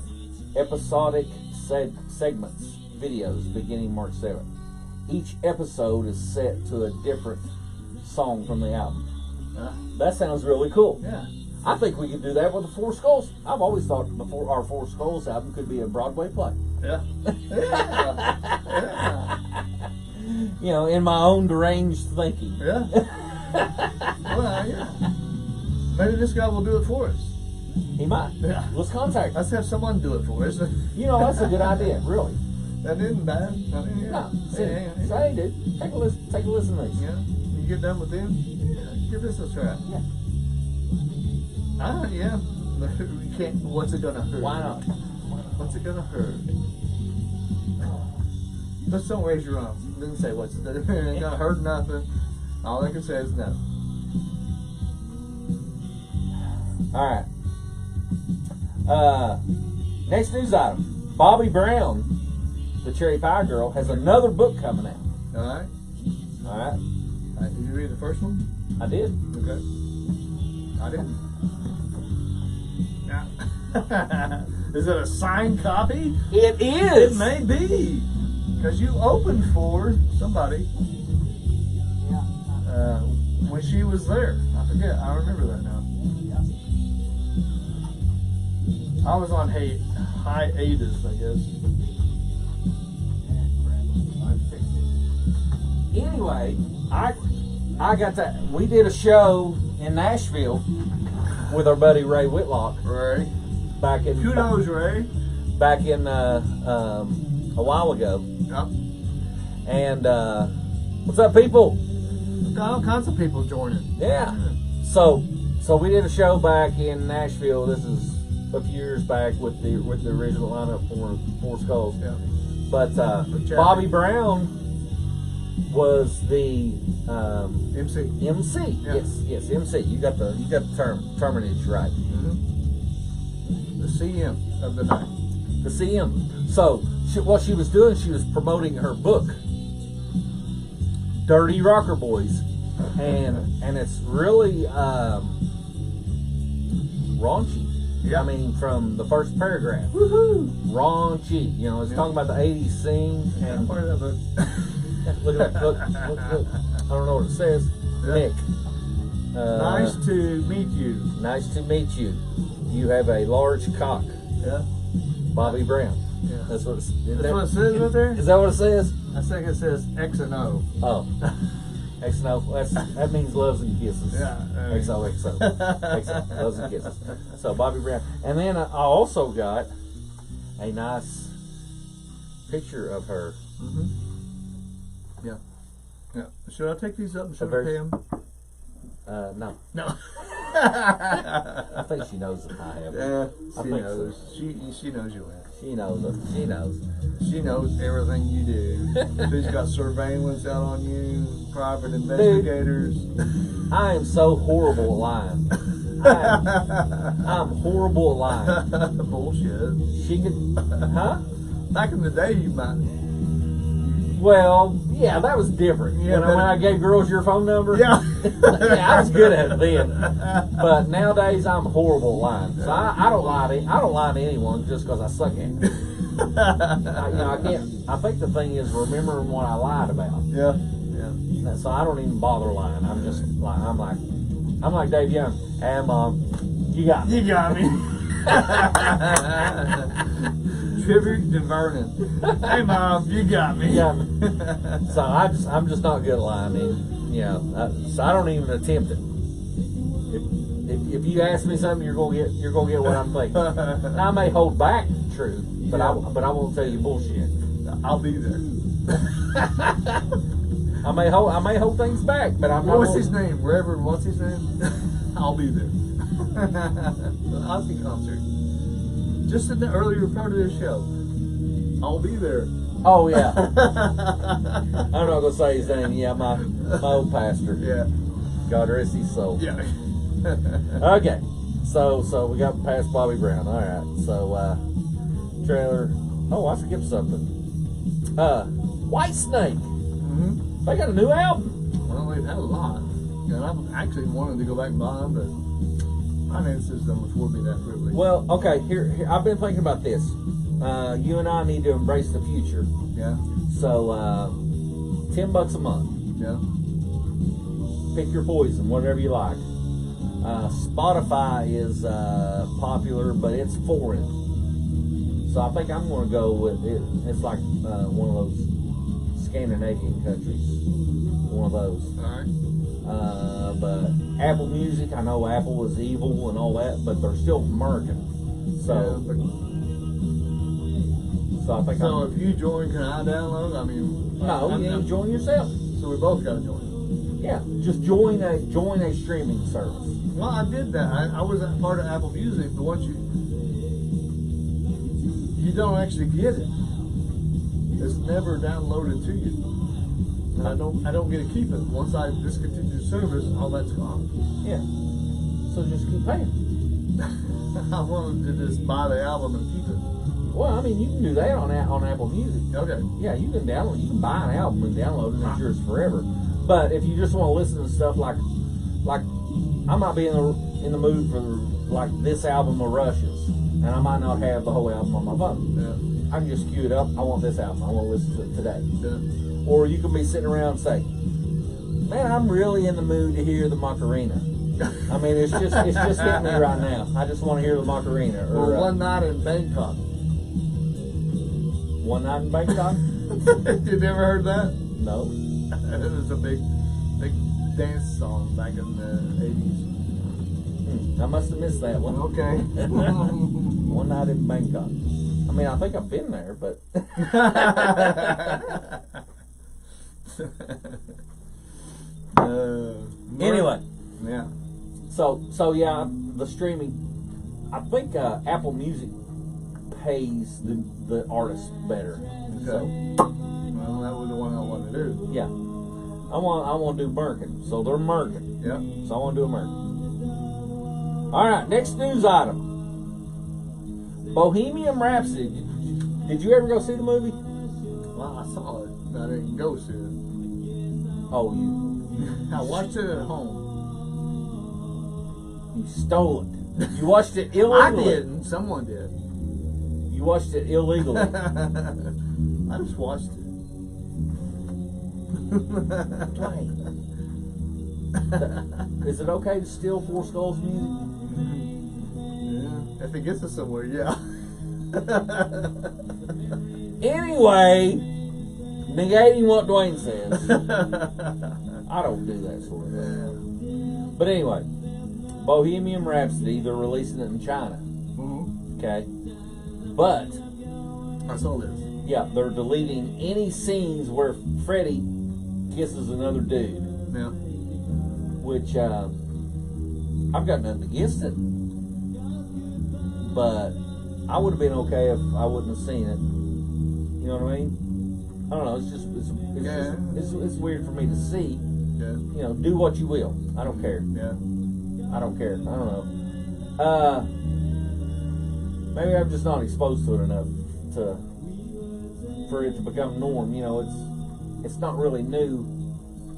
Episodic segments, videos beginning March 7th. Each episode is set to a different song from the album. That sounds really cool. Yeah. I think we could do that with the Four Skulls. I've always thought our Four Skulls album could be a Broadway play. Yeah. Yeah. You know, in my own deranged thinking. Yeah. Well, yeah. Maybe this guy will do it for us. He might. Yeah. Let's contact him. Let's have someone do it for us. You know, that's a good idea, really. That isn't bad. I mean, yeah. No, Yeah. say, dude, take a listen to this. Yeah. You get done with them? Yeah. Give this a try. Yeah. Yeah. You can't. What's it gonna hurt? Why not? What's it gonna hurt? Just don't raise your arm. Didn't say what's it ain't gonna hurt nothing. All I can say is no. All right. Next news item. Bobby Brown, the Cherry Pie Girl, has another book coming out. All right. All right. Did you read the first one? I did. Okay. I didn't. Is it a signed copy? It is. It may be. Because you opened for somebody when she was there. I forget. I remember that now. I was on hiatus, I guess. Anyway, I got that. We did a show in Nashville with our buddy Ray Whitlock. Ray. Back in Kudos, Ray. Back in a while ago. Yep. And what's up, people? Got all kinds of people joining. Yeah. So we did a show back in Nashville. This is a few years back with the original lineup for Four Skulls. Yeah. But Bobby Brown was the MC. MC. Yeah. Yes, MC. You got the terminage right. Mm-hmm. The CM of the night. The CM. So what she was doing, she was promoting her book, Dirty Rocker Boys, and it's really raunchy. Yeah. I mean, from the first paragraph, Woohoo! raunchy. You know, it's talking about the '80s scene. And Part of it. look at that. Look. I don't know what it says. Yeah. Mick. Nice to meet you. Nice to meet you. You have a large cock. Yeah. Bobby Brown. Yeah. That's what it says. That's what it says right there? Is that what it says? I think it says X and O. Oh. X and O. That means loves and kisses. Yeah. XOXO. XO. Loves and kisses. So Bobby Brown. And then I also got a nice picture of her. Mm-hmm. Yeah. Yeah. Should I take these up and should I very- pay them? No. No. I think she knows that I have. Yeah, I she think knows. She knows you have. She knows it. She knows. She knows everything you do. She's got surveillance out on you, private investigators. I am so horrible at lying. I'm horrible at lying. Bullshit. She could, huh? Back in the day, you might. Well, yeah, that was different. Yeah, when I gave girls your phone number, Yeah. yeah, I was good at it then. But nowadays, I'm horrible at lying. So I don't lie to anyone just because I suck at it. I can't. I think the thing is remembering what I lied about. Yeah. Yeah. So I don't even bother lying. I'm just like I'm like Dave Young. Hey, Mom, you got me. You got me. Tribute to Vernon. Hey, Mom, you got me. You got me. So I'm just not good at lying. So I don't even attempt it. If you ask me something, you're gonna get what I'm thinking. Now, I may hold back truth, but I won't tell you bullshit. I'll be there. I may hold things back, but I'm not. What's his name? Reverend, what's his name? I'll be there. The Ozzy concert. Just in the earlier part of the show. I'll be there. Oh yeah. I'm not gonna say his name. Yeah, my old pastor. Yeah. God rest his soul. Yeah. Okay. So we got past Bobby Brown. All right. So trailer. Oh, I skipped something. Whitesnake. Mm-hmm. They got a new album. Well, they've had a lot. And I've actually wanted to go back and buy them, but finances don't afford me that privilege. Well, okay. Here I've been thinking about this. You and I need to embrace the future. Yeah. So, $10 a month. Yeah. Pick your poison, whatever you like. Spotify is popular, but it's foreign. So I think I'm going to go with it. It's like one of those Scandinavian countries. One of those. All right. But Apple Music, I know Apple is evil and all that, but they're still American. So, Yeah, but so I think so if you join, can I download? I mean, no, you need to join yourself. So we both got to join. Yeah, just join a streaming service. Well, I did that. I was a part of Apple Music, but once you don't actually get it. It's never downloaded to you. And I don't get to keep it. Once I discontinue service, all that's gone. Yeah. So just keep paying. I wanted to just buy the album and keep it. Well, I mean, you can do that on Apple Music. Okay. Yeah, you can buy an album and download it, and it's yours forever. But if you just want to listen to stuff like I might be in the mood for like this album of Rush's, and I might not have the whole album on my phone. Yeah. I can just queue it up. I want this album. I want to listen to it today. Yeah. Or you can be sitting around and say, "Man, I'm really in the mood to hear the Macarena." I mean, it's just hitting me right now. I just want to hear the Macarena. Or Or One Night in Bangkok. One Night in Bangkok? You never heard that? No. It was a big dance song back in the 80s. I must have missed that one. Okay. One Night in Bangkok. I mean, I think I've been there, but. Anyway. Yeah. So yeah, the streaming. I think Apple Music pays the artist better. Okay. So Well, that was the one I wanted to do. yeah, I want to do American. So they're American. Yeah. So I want to do American. All right, next news item. Bohemian Rhapsody. Did you ever go see the movie? Well, I saw it, but I didn't go see it. Oh, I watched it at home. you stole it. You watched it I illegally. didn't. Someone did. You watched it illegally. I just watched it. Dwayne, is it okay to steal Four Skulls music? Yeah. If it gets us somewhere, yeah. Anyway, negating what Dwayne says. I don't do that sort of thing. Yeah. But anyway, Bohemian Rhapsody, they're releasing it in China. Mm-hmm. Okay? But, I saw this. yeah, they're deleting any scenes where Freddie kisses another dude. Yeah. Which, I've got nothing against it. But I would have been okay if I wouldn't have seen it. You know what I mean? I don't know. It's weird for me to see. Yeah. You know, do what you will. I don't care. Yeah. I don't care. I don't know. Maybe I'm just not exposed to it enough for it to become norm. You know, it's not really new,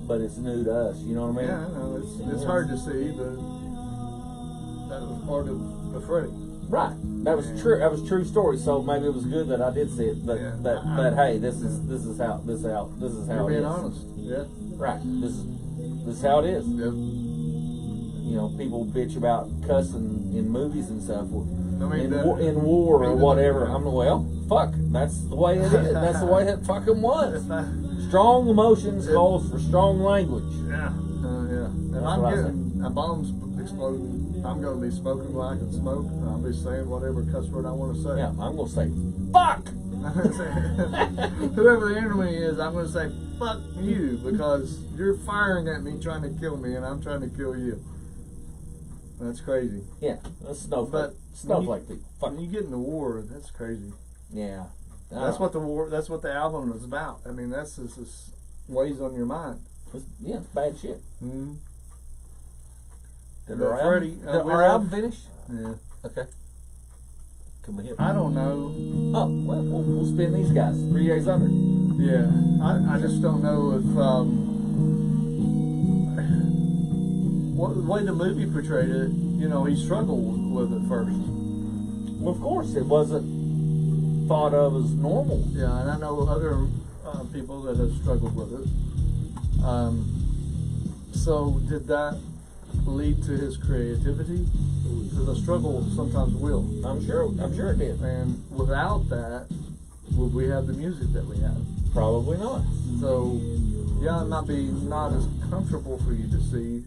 but it's new to us. You know what I mean? Yeah, I know. It's hard to see, but that was part of the Freddie. Right. That was true. That was a true story. So maybe it was good that I did see it. But but hey, this is how it You're is. being honest. Yeah. Right. This is how it is. Yep. You know, people bitch about cussing in movies and stuff. I mean, in war or whatever. I'm well, fuck. That's the way it is. That's the way it fucking was. Strong emotions calls for strong language. Yeah. Yeah. If I'm getting a bomb's exploding, I'm going to be smoking where I can smoke. I'll be saying whatever cuss word I want to say. Yeah, I'm going to say, fuck! Whoever the enemy is, I'm going to say, fuck you, because you're firing at me trying to kill me, and I'm trying to kill you. That's crazy. Yeah, that's snowflake. Snowflake people. Fuck. When you get into war, that's crazy. Yeah. That's what the album was about. I mean, that's just weighs on your mind. Yeah, it's bad shit. Mm-hmm. Did our album finish? Yeah. Okay. Can we hit? I don't know. Oh, well, we'll spin these guys. 3 days under. Yeah. I just don't know if the way the movie portrayed it, you know, he struggled with it first. Well, of course, it wasn't thought of as normal. Yeah, and I know other people that have struggled with it. So did that lead to his creativity? Because a struggle sometimes will. I'm sure it did. And without that, would we have the music that we have? Probably not. So, yeah, it might be not as comfortable for you to see,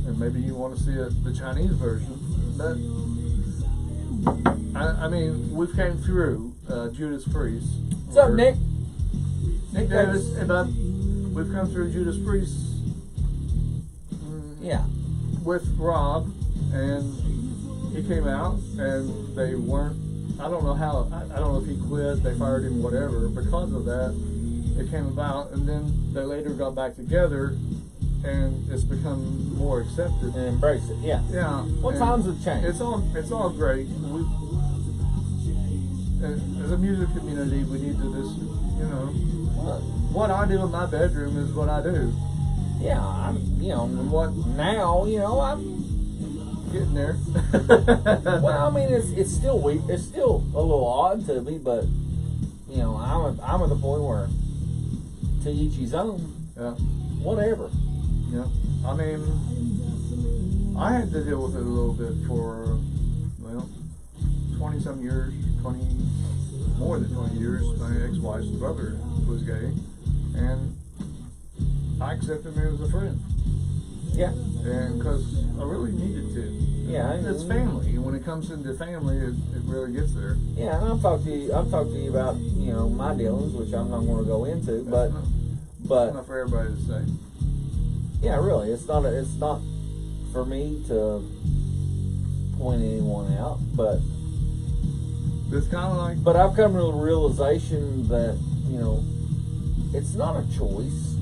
and maybe you want to see the Chinese version. But I mean, we've came through Judas Priest. What's up, Nick? Nick Davis, and we've come through Judas Priest. Yeah. With Rob, and he came out, and they weren't. I don't know how. I don't know if he quit. They fired him, whatever. Because of that, it came about, and then they later got back together, and it's become more accepted And embrace it. Yeah. Yeah. What times have changed? It's all great. As a music community, we need to just, you know, what I do in my bedroom is what I do. Yeah, I'm Getting there. Well, I mean, it's still weird. It's still a little odd to me, but you know, I'm at the point where to each his own. Yeah. Whatever. Yeah. I mean, I had to deal with it a little bit for 20-some years, more than 20 years. My ex-wife's brother was gay, and I accepted him as a friend. Yeah. And because I really needed to. Yeah. It's family. And when it comes into family, it really gets there. Yeah, and I've talked to you about, you know, my dealings, which I'm not going to go into, but it's not for everybody to say. Yeah, really, it's not for me to point anyone out, but it's kind of like. But I've come to the realization that, you know, it's not a choice.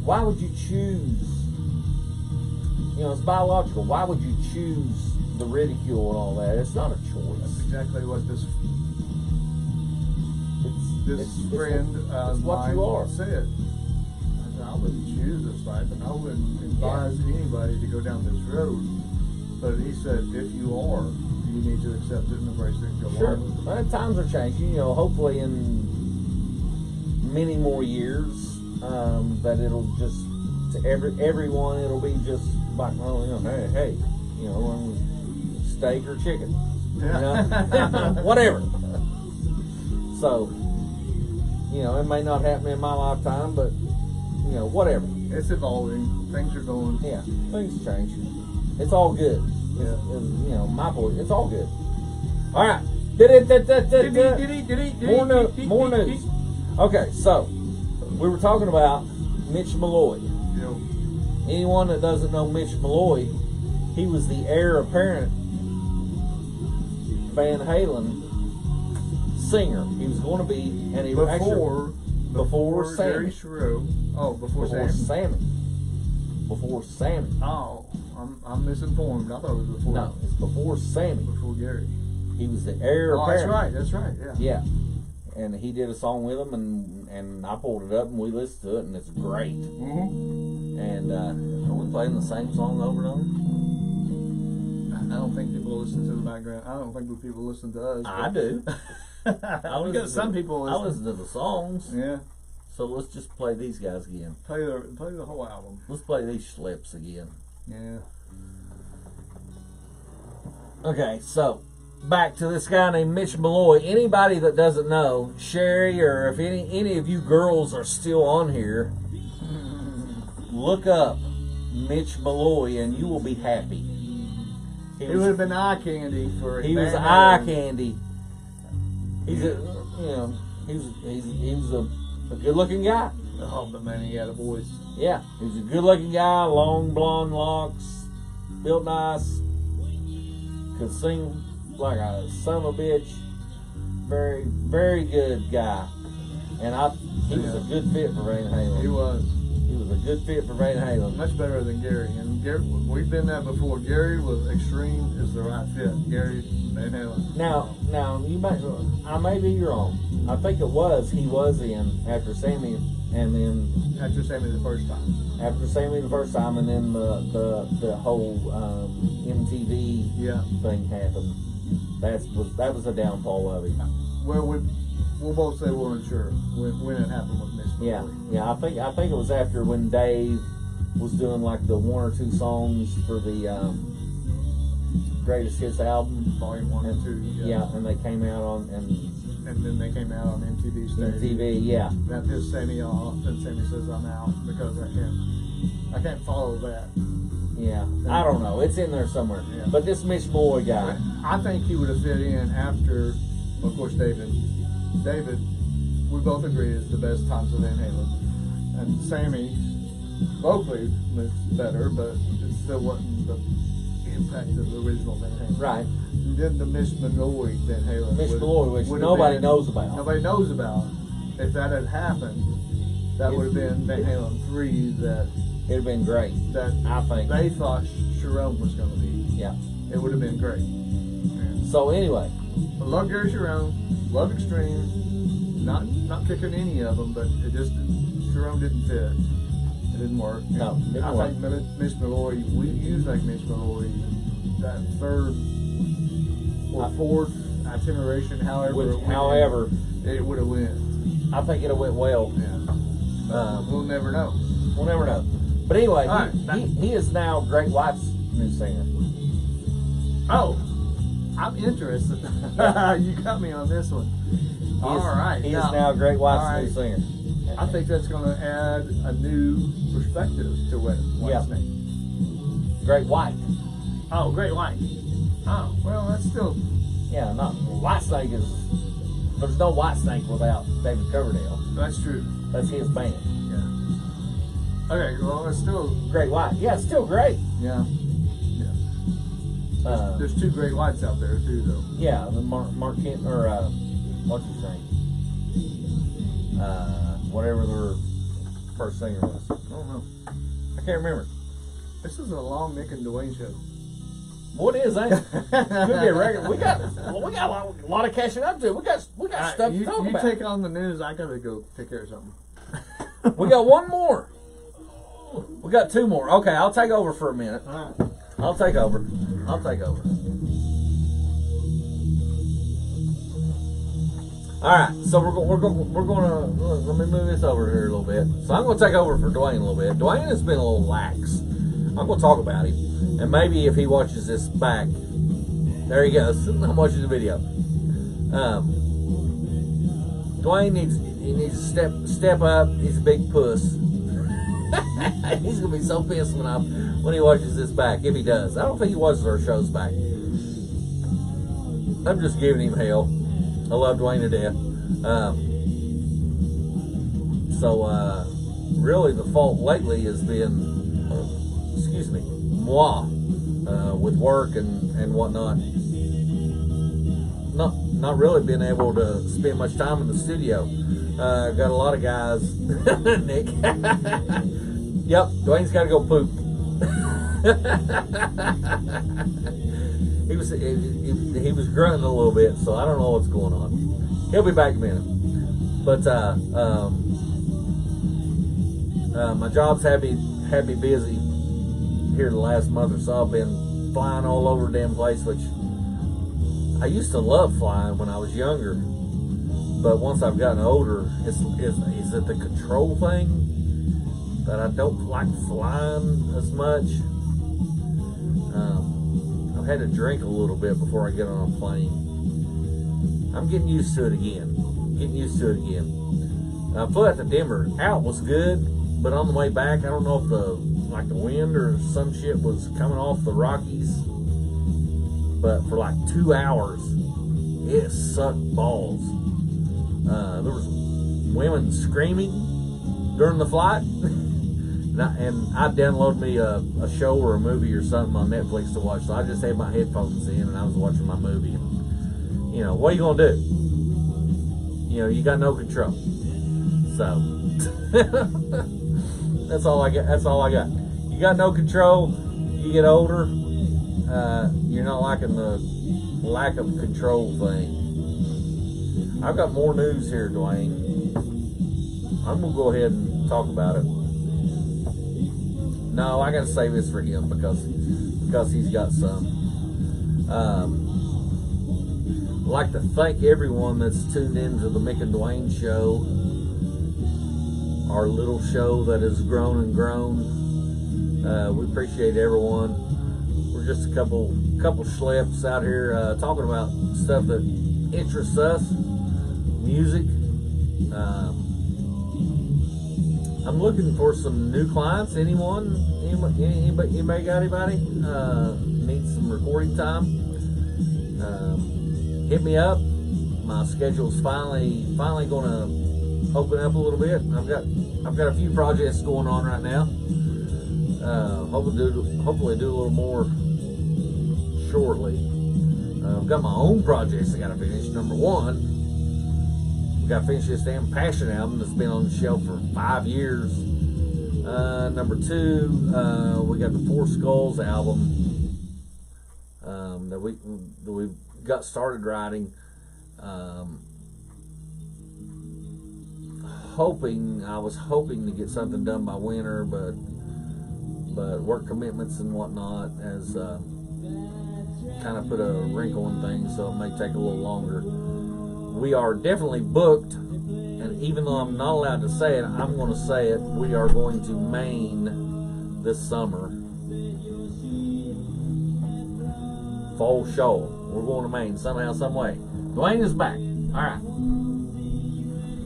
Why would you choose? You know, it's biological. Why would you choose the ridicule and all that? It's not a choice. That's exactly what this friend it's what you are. said. I wouldn't choose this life, and I wouldn't advise anybody to go down this road. But he said, if you are, you need to accept it and embrace it and go Sure. on with it. Well, times are changing. You know, hopefully in many more years, that it'll just to everyone it'll be just like, oh, you know, hey, you know, steak or chicken, you know, whatever. So, you know, it may not happen in my lifetime, but you know, whatever. It's evolving. Things are going. Yeah, things change. It's all good. Yeah. You know, my point. It's all good. All right. More news. Okay, so we were talking about Mitch Malloy. Yeah. Anyone that doesn't know Mitch Malloy, he was the heir apparent Van Halen singer. He was going to be, and he before Sammy. Gary Sherrill. Oh, before Sammy. Sammy. Before Sammy. Oh, I'm misinformed. I thought it was before. No, it's before Sammy. Before Gary. He was the heir apparent. That's right. Yeah. Yeah. And he did a song with him, and I pulled it up, and we listened to it, and it's great. Mm-hmm. And are we playing the same song over and over? I don't think people listen to the background. I don't think people listen to us. I do. Some people listen. I listen to the songs. Yeah. So let's just play these guys again. Play the whole album. Let's play these schlips again. Yeah. Okay, so back to this guy named Mitch Malloy. Anybody that doesn't know, Sherry, or if any of you girls are still on here, look up Mitch Malloy and you will be happy. It would have been eye candy for. He was eye candy. you know, he was a good looking guy. Oh, but man, he had a voice. Yeah, he was a good looking guy, long blonde locks, built nice, could sing like a son of a bitch. Very, very good guy. And he was a good fit for Van Halen. He was. He was a good fit for Van Halen. Much better than Gary. And Gary, we've been there before. Gary was extreme is the right fit. Gary Van Halen. Now I may be wrong. I think he was in after Sammy, and then After Sammy the first time. And then the whole MTV thing happened. That was the downfall of it. Well, we'll both say we're unsure when it happened with Miss Malloy. Yeah. I think it was after when Dave was doing like the one or two songs for the Greatest Hits album, Volume 1 and 2. Yeah, and they came out on and then they came out on MTV stage. MTV, yeah. That pissed Sammy off, and Sammy says I'm out because I can't follow that. Yeah, I don't know. It's in there somewhere. Yeah. But this Mitch Malloy guy, I think he would have fit in after, of course, David. David, we both agree, is the best times of Van Halen. And Sammy, vocally, was better, but it still wasn't the impact of the original Van Halen. right? And then the Miss Malloy Van Halen. Mitch Malloy, which nobody knows about. Nobody knows about. If that had happened, that would have been Van Halen 3 that It'd have been great. I think. They thought Sharon was going to be. Yeah. It would have been great. And So anyway, I love Gary Sharon, love Extreme. Not kicking any of them, but it just Sharon didn't fit. It didn't work. No, it didn't work. I think Miss Malloy, you think Miss Malloy, that third or fourth itineration, however it would have went. I think it'll went well. Yeah. We'll never know. We'll never know. But anyway, All right. he is now Great White's new singer. Oh, I'm interested. You got me on this one. All right. He is now Great White's all right. new singer. I think that's going to add a new perspective to White's name. Great White. Oh, Great White. Oh, well, that's still. Yeah, not White Snake is. There's no White Snake without David Coverdale. That's true. That's his band. Yeah. Okay, well, it's still. Great White. Yeah, it's still great. Yeah. There's two Great Whites out there, too, though. Yeah, the Mark Kent, or what's his name? Whatever their first singer was. I don't know. I can't remember. This is a long Mick and Duane show. What is, ain't it? Could be a record. We got a lot of catching up to. We got stuff to talk about. You take on the news. I gotta go take care of something. We got one more. We got two more. Okay, I'll take over for a minute. All right. I'll take over. All right, so we're gonna let me move this over here a little bit. So I'm gonna take over for Duane a little bit. Duane has been a little lax. I'm gonna talk about him, and maybe if he watches this back, there he goes. I'm watching the video. Duane needs to step up. He's a big puss. He's gonna be so pissed when he watches this back, if he does. I don't think he watches our shows back. I'm just giving him hell. I love Duane to death. Really the fault lately has been, moi, with work and whatnot. Not really being able to spend much time in the studio. Got a lot of guys. Nick. Yep, Duane's got to go poop. He was grunting a little bit, so I don't know what's going on. He'll be back in a minute. But my job's had me busy here the last month or so. I've been flying all over the damn place, which I used to love flying when I was younger. But once I've gotten older, is it the control thing that I don't like flying as much? I've had to drink a little bit before I get on a plane. I'm getting used to it again. I flew out to Denver. Out was good, but on the way back, I don't know if the wind or some shit was coming off the Rockies. But for like 2 hours, it sucked balls. There was women screaming during the flight. And I downloaded me a show or a movie or something on Netflix to watch. So I just had my headphones in and I was watching my movie. And, you know, what are you gonna do? You know, you got no control. So that's all I got. That's all I got. You got no control. You get older. You're not liking the lack of control thing. I've got more news here, Duane. I'm gonna go ahead and talk about it. No, I gotta save this for him because he's got some. I'd like to thank everyone that's tuned into the Mick and Duane show. Our little show that has grown and grown. We appreciate everyone. We're just a couple schleps out here talking about stuff that interests us, music. I'm looking for some new clients. Anybody got anybody? Need some recording time? Hit me up. My schedule's finally going to open up a little bit. I've got a few projects going on right now. Hopefully do a little more shortly. I've got my own projects I got to finish. Number one, we got to finish this damn Passion album that's been on the shelf for 5 years. Number two, we got the Four Skulls album that we got started writing. I was hoping to get something done by winter, but work commitments and whatnot has kind of put a wrinkle in things, so it may take a little longer. We are definitely booked, and even though I'm not allowed to say it, I'm going to say it. We are going to Maine this summer. Fall show. We're going to Maine somehow, some way. Duane is back. All right.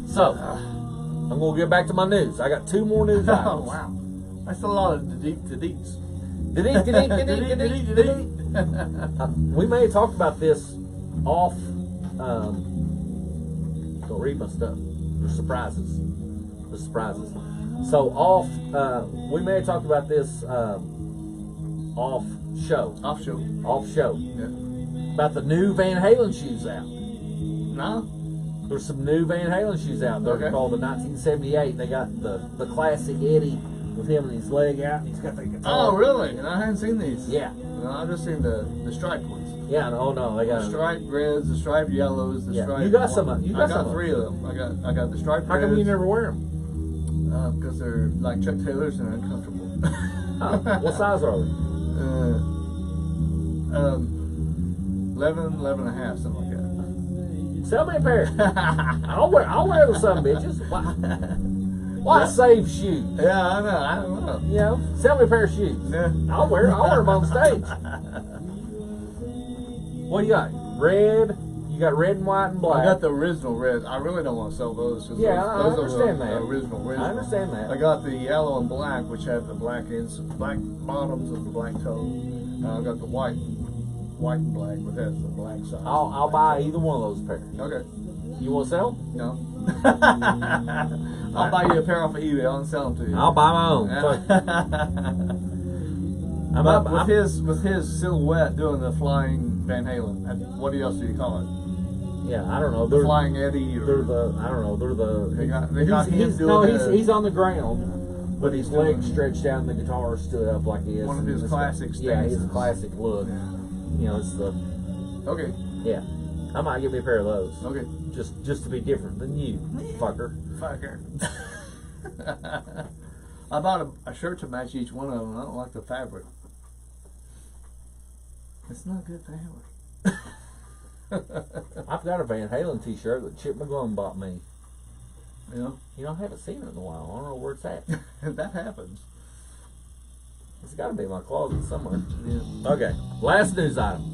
So, I'm going to get back to my news. I got 2 more news items. Oh, wow. That's a lot of deets. We may have talked about this off. Don't read my stuff. There's surprises. So we may have talked about this off show. Yeah. About the new Van Halen shoes out. No? There's some new Van Halen shoes out. They're called the 1978. They got the classic Eddie with him and his leg out, and he's got the guitar. Oh, really? And I hadn't seen these. Yeah. No, I've just seen the striped ones. Yeah. No, they got the striped reds, the striped yellows, the striped. You got some. I got 3 of them. I got the striped How reds. come you never wear them? Because they're like Chuck Taylors and uncomfortable. What size are they? 11 and a half, something like that. Sell me a pair. I'll wear those some bitches. Why save shoes? Yeah, I don't know. You know, sell me a pair of shoes. Yeah. I'll wear them on stage. What do you got? Red? You got red and white and black. I got the original red. I really don't want to sell those. Yeah, I those understand are that. the original. I understand that. I got the yellow and black, which have the black bottoms and the black toe. I got the white and black, which has the black side. I'll buy either one of those pairs. Okay. You want to sell? No. I'll buy you a pair off of eBay. I'll sell them to you. I'll buy my own. With his silhouette doing the flying Van Halen. What else do you call it? Yeah, I don't know. The flying Eddie. They're the. I don't know. They're the. He's on the ground, but his legs stretched out and the guitar stood up like he is. One of his classic stances. Yeah, his classic look. Yeah. You know, it's the. Okay. Yeah, I might give me a pair of those. Okay. Just to be different than you, fucker. I bought a shirt to match each one of them. I don't like the fabric. It's not good fabric. I've got a Van Halen t-shirt that Chip McGlone bought me. Yeah. You know, I haven't seen it in a while. I don't know where it's at. That happens. It's got to be in my closet somewhere. Yeah. Okay, last news item.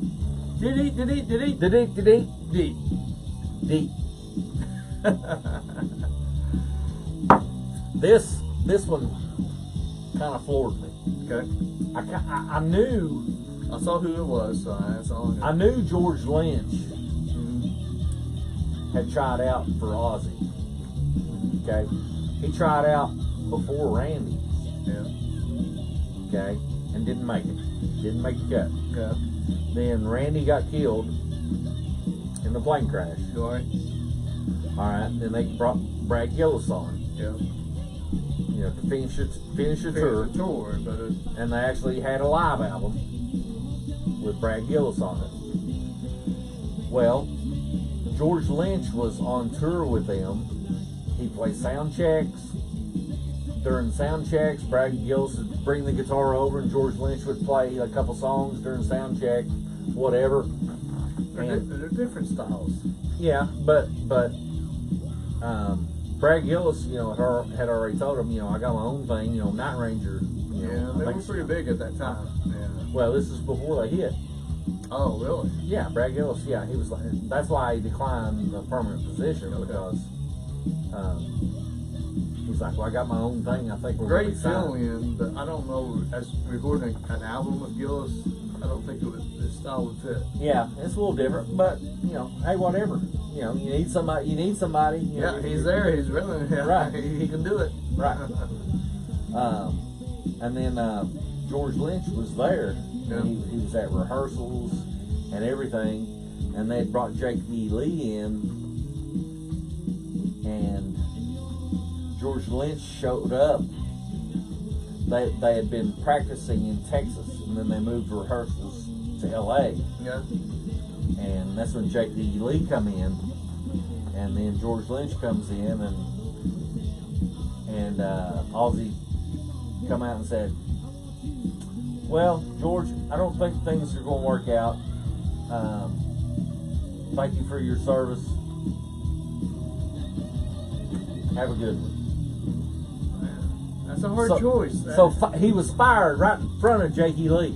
This one kind of floored me. Okay. I knew. I saw who it was, so that's all I knew. I knew George Lynch had tried out for Ozzy. Okay, he tried out before Randy. Yeah. Okay, and didn't make it. Didn't make the cut. Yeah. Then Randy got killed in the plane crash. Right. All right. Then they brought Brad Gillis on. Yeah. You know, to finish the tour. But And they actually had a live album with Brad Gillis on it. Well, George Lynch was on tour with them. He played sound checks. During sound checks, Brad Gillis would bring the guitar over and George Lynch would play a couple songs during sound check, whatever. they're different styles. Yeah, but Brad Gillis, you know, had already told him, you know, I got my own thing, you know, Night Ranger. You know, They were pretty big at that time. Yeah. Well, this is before they hit. Oh, really? Yeah, Brad Gillis. Yeah, he was like, that's why he declined the permanent position because he's like, well, I got my own thing. I think we're great really signed. fill-in, but I don't know. As recording an album with Gillis, I don't think his style would fit. Yeah, it's a little different, but you know, hey, whatever. You know, you need somebody. You need somebody. You know, He's there. He's willing. Yeah, right. He can do it. Right. And then George Lynch was there. Yeah. And he was at rehearsals and everything, and they had brought Jake E. Lee in, and George Lynch showed up. They had been practicing in Texas, and then they moved rehearsals to L.A. Yeah. And that's when Jake E. Lee come in, and then George Lynch comes in, and Ozzy come out and said, well, George, I don't think things are going to work out. Thank you for your service. Have a good one. That's a hard choice. So he was fired right in front of Jake E. Lee.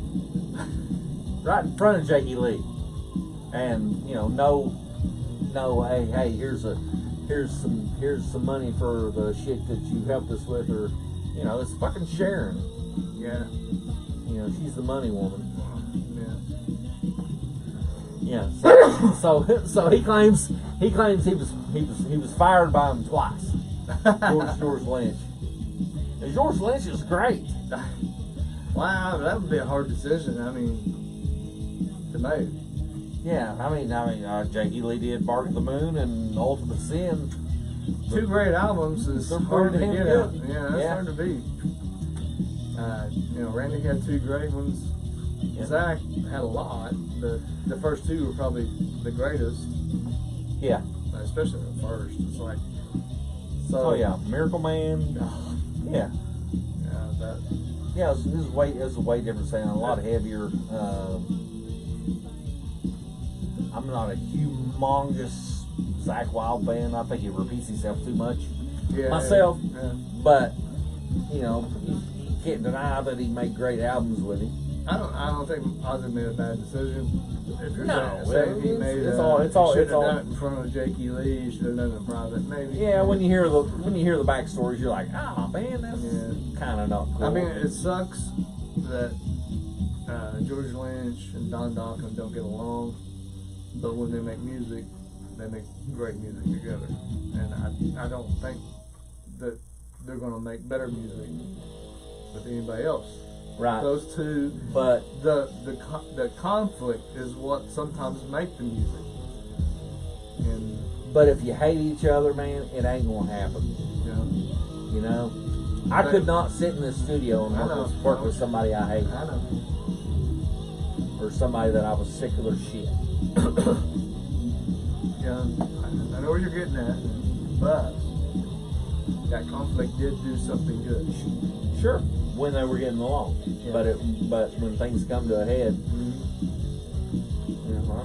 Right in front of Jake E. Lee. And, you know, no, hey, here's some money for the shit that you helped us with, or, you know, it's fucking Sharon. Yeah. You know, she's the money woman. Yeah. Yeah. So he claims he was fired by him twice. George Lynch. And George Lynch is great. Wow, that would be a hard decision. I mean, to make. Yeah, I mean, Jake E. Lee did Bark at the Moon and Ultimate Sin. Two great albums is They're hard to pretty get damn out. good. Yeah, that's Yeah. hard to beat. You know, Randy had two great ones. Yeah. Zach had a lot. The first two were probably the greatest, Yeah. especially the first. It's like, so Oh yeah, Miracle Man. Yeah. yeah, that. Yeah, it was a way different sound, a lot heavier. I'm not a humongous Zach Wild fan. I think he repeats himself too much. Yeah, Myself, yeah. but you know, you can't deny that he made great albums with him. I don't think Ozzy made a bad decision. If you're No, saying he made it's all- should have done it in front of Jake E. Lee, he should have done it in private, maybe. Yeah, when you hear the backstories, you're like, oh man, that's Yeah. kind of not cool. I mean, it sucks that George Lynch and Don Dokken don't get along, but when they make music, they make great music together. And I don't think that they're going to make better music with anybody else. right, Those two, but the conflict is what sometimes make the music. And but if you hate each other, man, it ain't gonna happen. you know, You know, I could not sit in this studio and I know. work with somebody I hate I know. or somebody that I was sick of their shit. Yeah, I know where you're getting at, but that conflict did do something good. Sure, when they were getting along, Yeah. but when things come to a head, you know,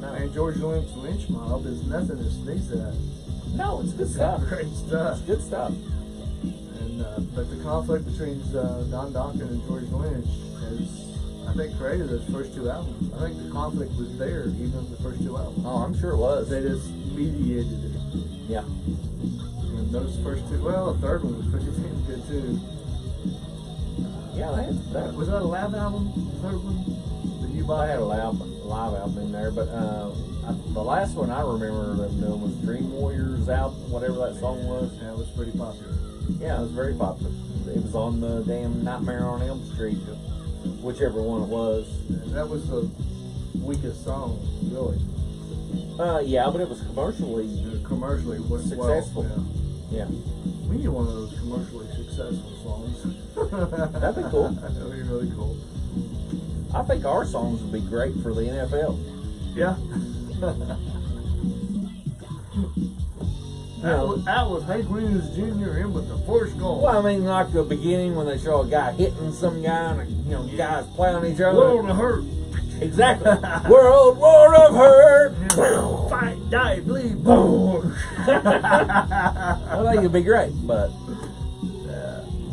no. And George Lynch mob is nothing to sneeze at. No, it's good stuff. Great stuff. It's good stuff. And but the conflict between Don Dokken and George Lynch is, I think, created those first two albums. I think the conflict was there even in the first two albums. Oh, I'm sure it was. They just mediated it. Yeah. And those first two, well, the third one was pretty damn good too. Yeah, that Was that a lab album? The third one? The They had a live album in there, but the last one I remember them doing was Dream Warriors album, whatever that song was. Yeah, it was pretty popular. Yeah, it was very popular. It was on the damn Nightmare on Elm Street, whichever one it was. And that was the weakest song, really. Yeah, but it was commercially Commercially was successful. Well, Yeah. We need one of those commercially successful songs. That'd be cool. That'd be really cool. I think our songs would be great for the NFL. Yeah. Out with Hank Williams Jr. in with the first goal. Well, I mean, like the beginning when they show a guy hitting some guy and, guys plowing each other. World of Hurt. Exactly. World of Hurt. Fight, die, bleed, boom. I think it'd be great, but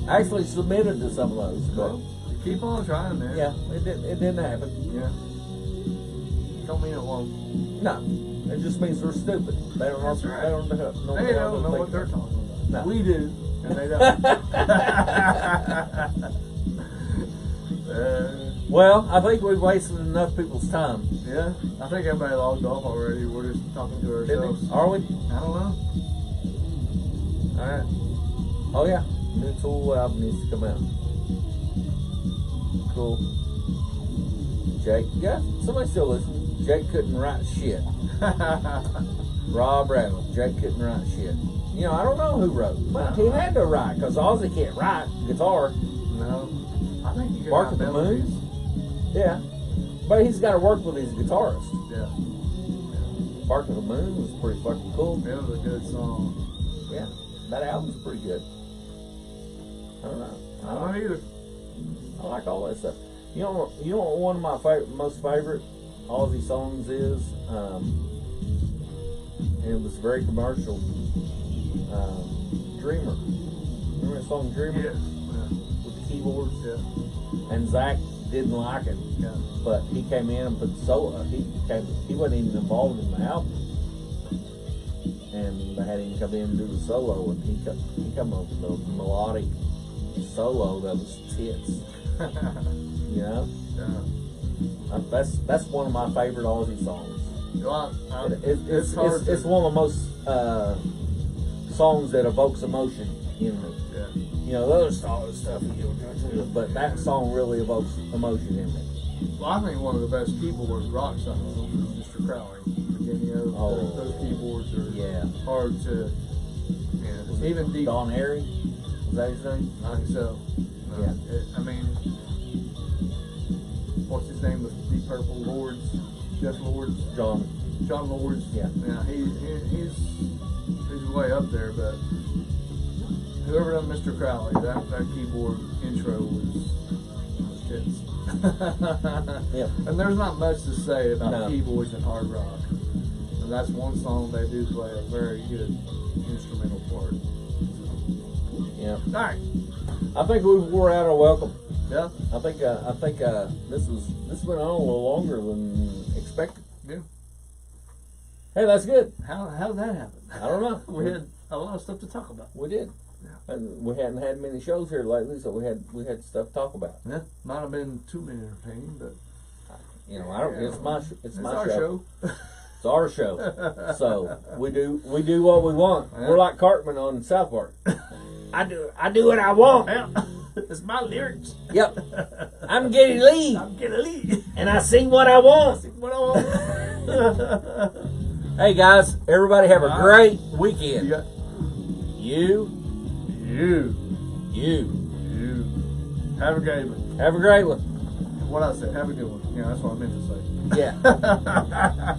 I actually submitted to some of those, but keep on trying, man. yeah, it didn't happen. Yeah. Don't mean it won't. No, it just means they're stupid. They don't know. Right. They don't know, They don't know what they're talking about. No. We do, and they don't. Well, I think we've wasted enough people's time. Yeah, I think everybody logged off already. We're just talking to ourselves. Are we? I don't know. All right. Oh yeah, new Tool album needs to come out. Cool. Jake, yeah, somebody still listening. Jake couldn't write shit. Rob Radley, Jake couldn't write shit. I don't know who wrote. Well, he had to write because Ozzy can't write guitar. No, I think you can Bark write at the melodies. Moon. Yeah, but he's got to work with his guitarist. Yeah. Bark of the Moon was pretty fucking cool. It was a good song. Yeah, that album's pretty good. I don't know. I don't either. I like all that stuff. You know what one of my most favorite Aussie songs is? And it was very commercial. Dreamer. Remember that song Dreamer? Yes. Yeah. With the keyboards? Yeah. And Zach didn't like it. Yeah. But he came in and put solo. He wasn't even involved in the album. And they had him come in and do the solo, and he come up with a melodic solo that was tits. Yeah. That's one of my favorite Aussie songs. Well, It's one of the most songs that evokes emotion in me. Yeah. The other stuff, but that song really evokes emotion in me. Well, I think one of the best keyboard rock songs is Mr. Crowley. Those keyboards are hard to. Yeah. Even deep. Don Harry, was that his name? I think so. Yeah. I mean, what's his name? The Deep Purple Lords, Jeff Lords, John Lords. Yeah. Yeah. He's way up there, but whoever done Mr. Crowley, that keyboard intro was tits. Yeah. And there's not much to say about keyboards and hard rock. And that's one song they do play a very good instrumental part. Yeah. All right. I think we wore out our welcome. Yeah. I think this went on a little longer than expected. Yeah. Hey, that's good. How did that happen? I don't know. We had a lot of stuff to talk about. We did. Yeah. And we hadn't had many shows here lately, so we had stuff to talk about. Yeah. Might have been too many entertaining, but I don't. It's my our show. It's our show. So we do what we want. Yeah. We're like Cartman on South Park. I do what I want. Yeah. It's my lyrics. Yep. I'm Geddy Lee. And I sing what I want. Hey guys, everybody have a great weekend. You. Have a great one. Have a great one. What I said, have a good one. Yeah, that's what I meant to say. Yeah.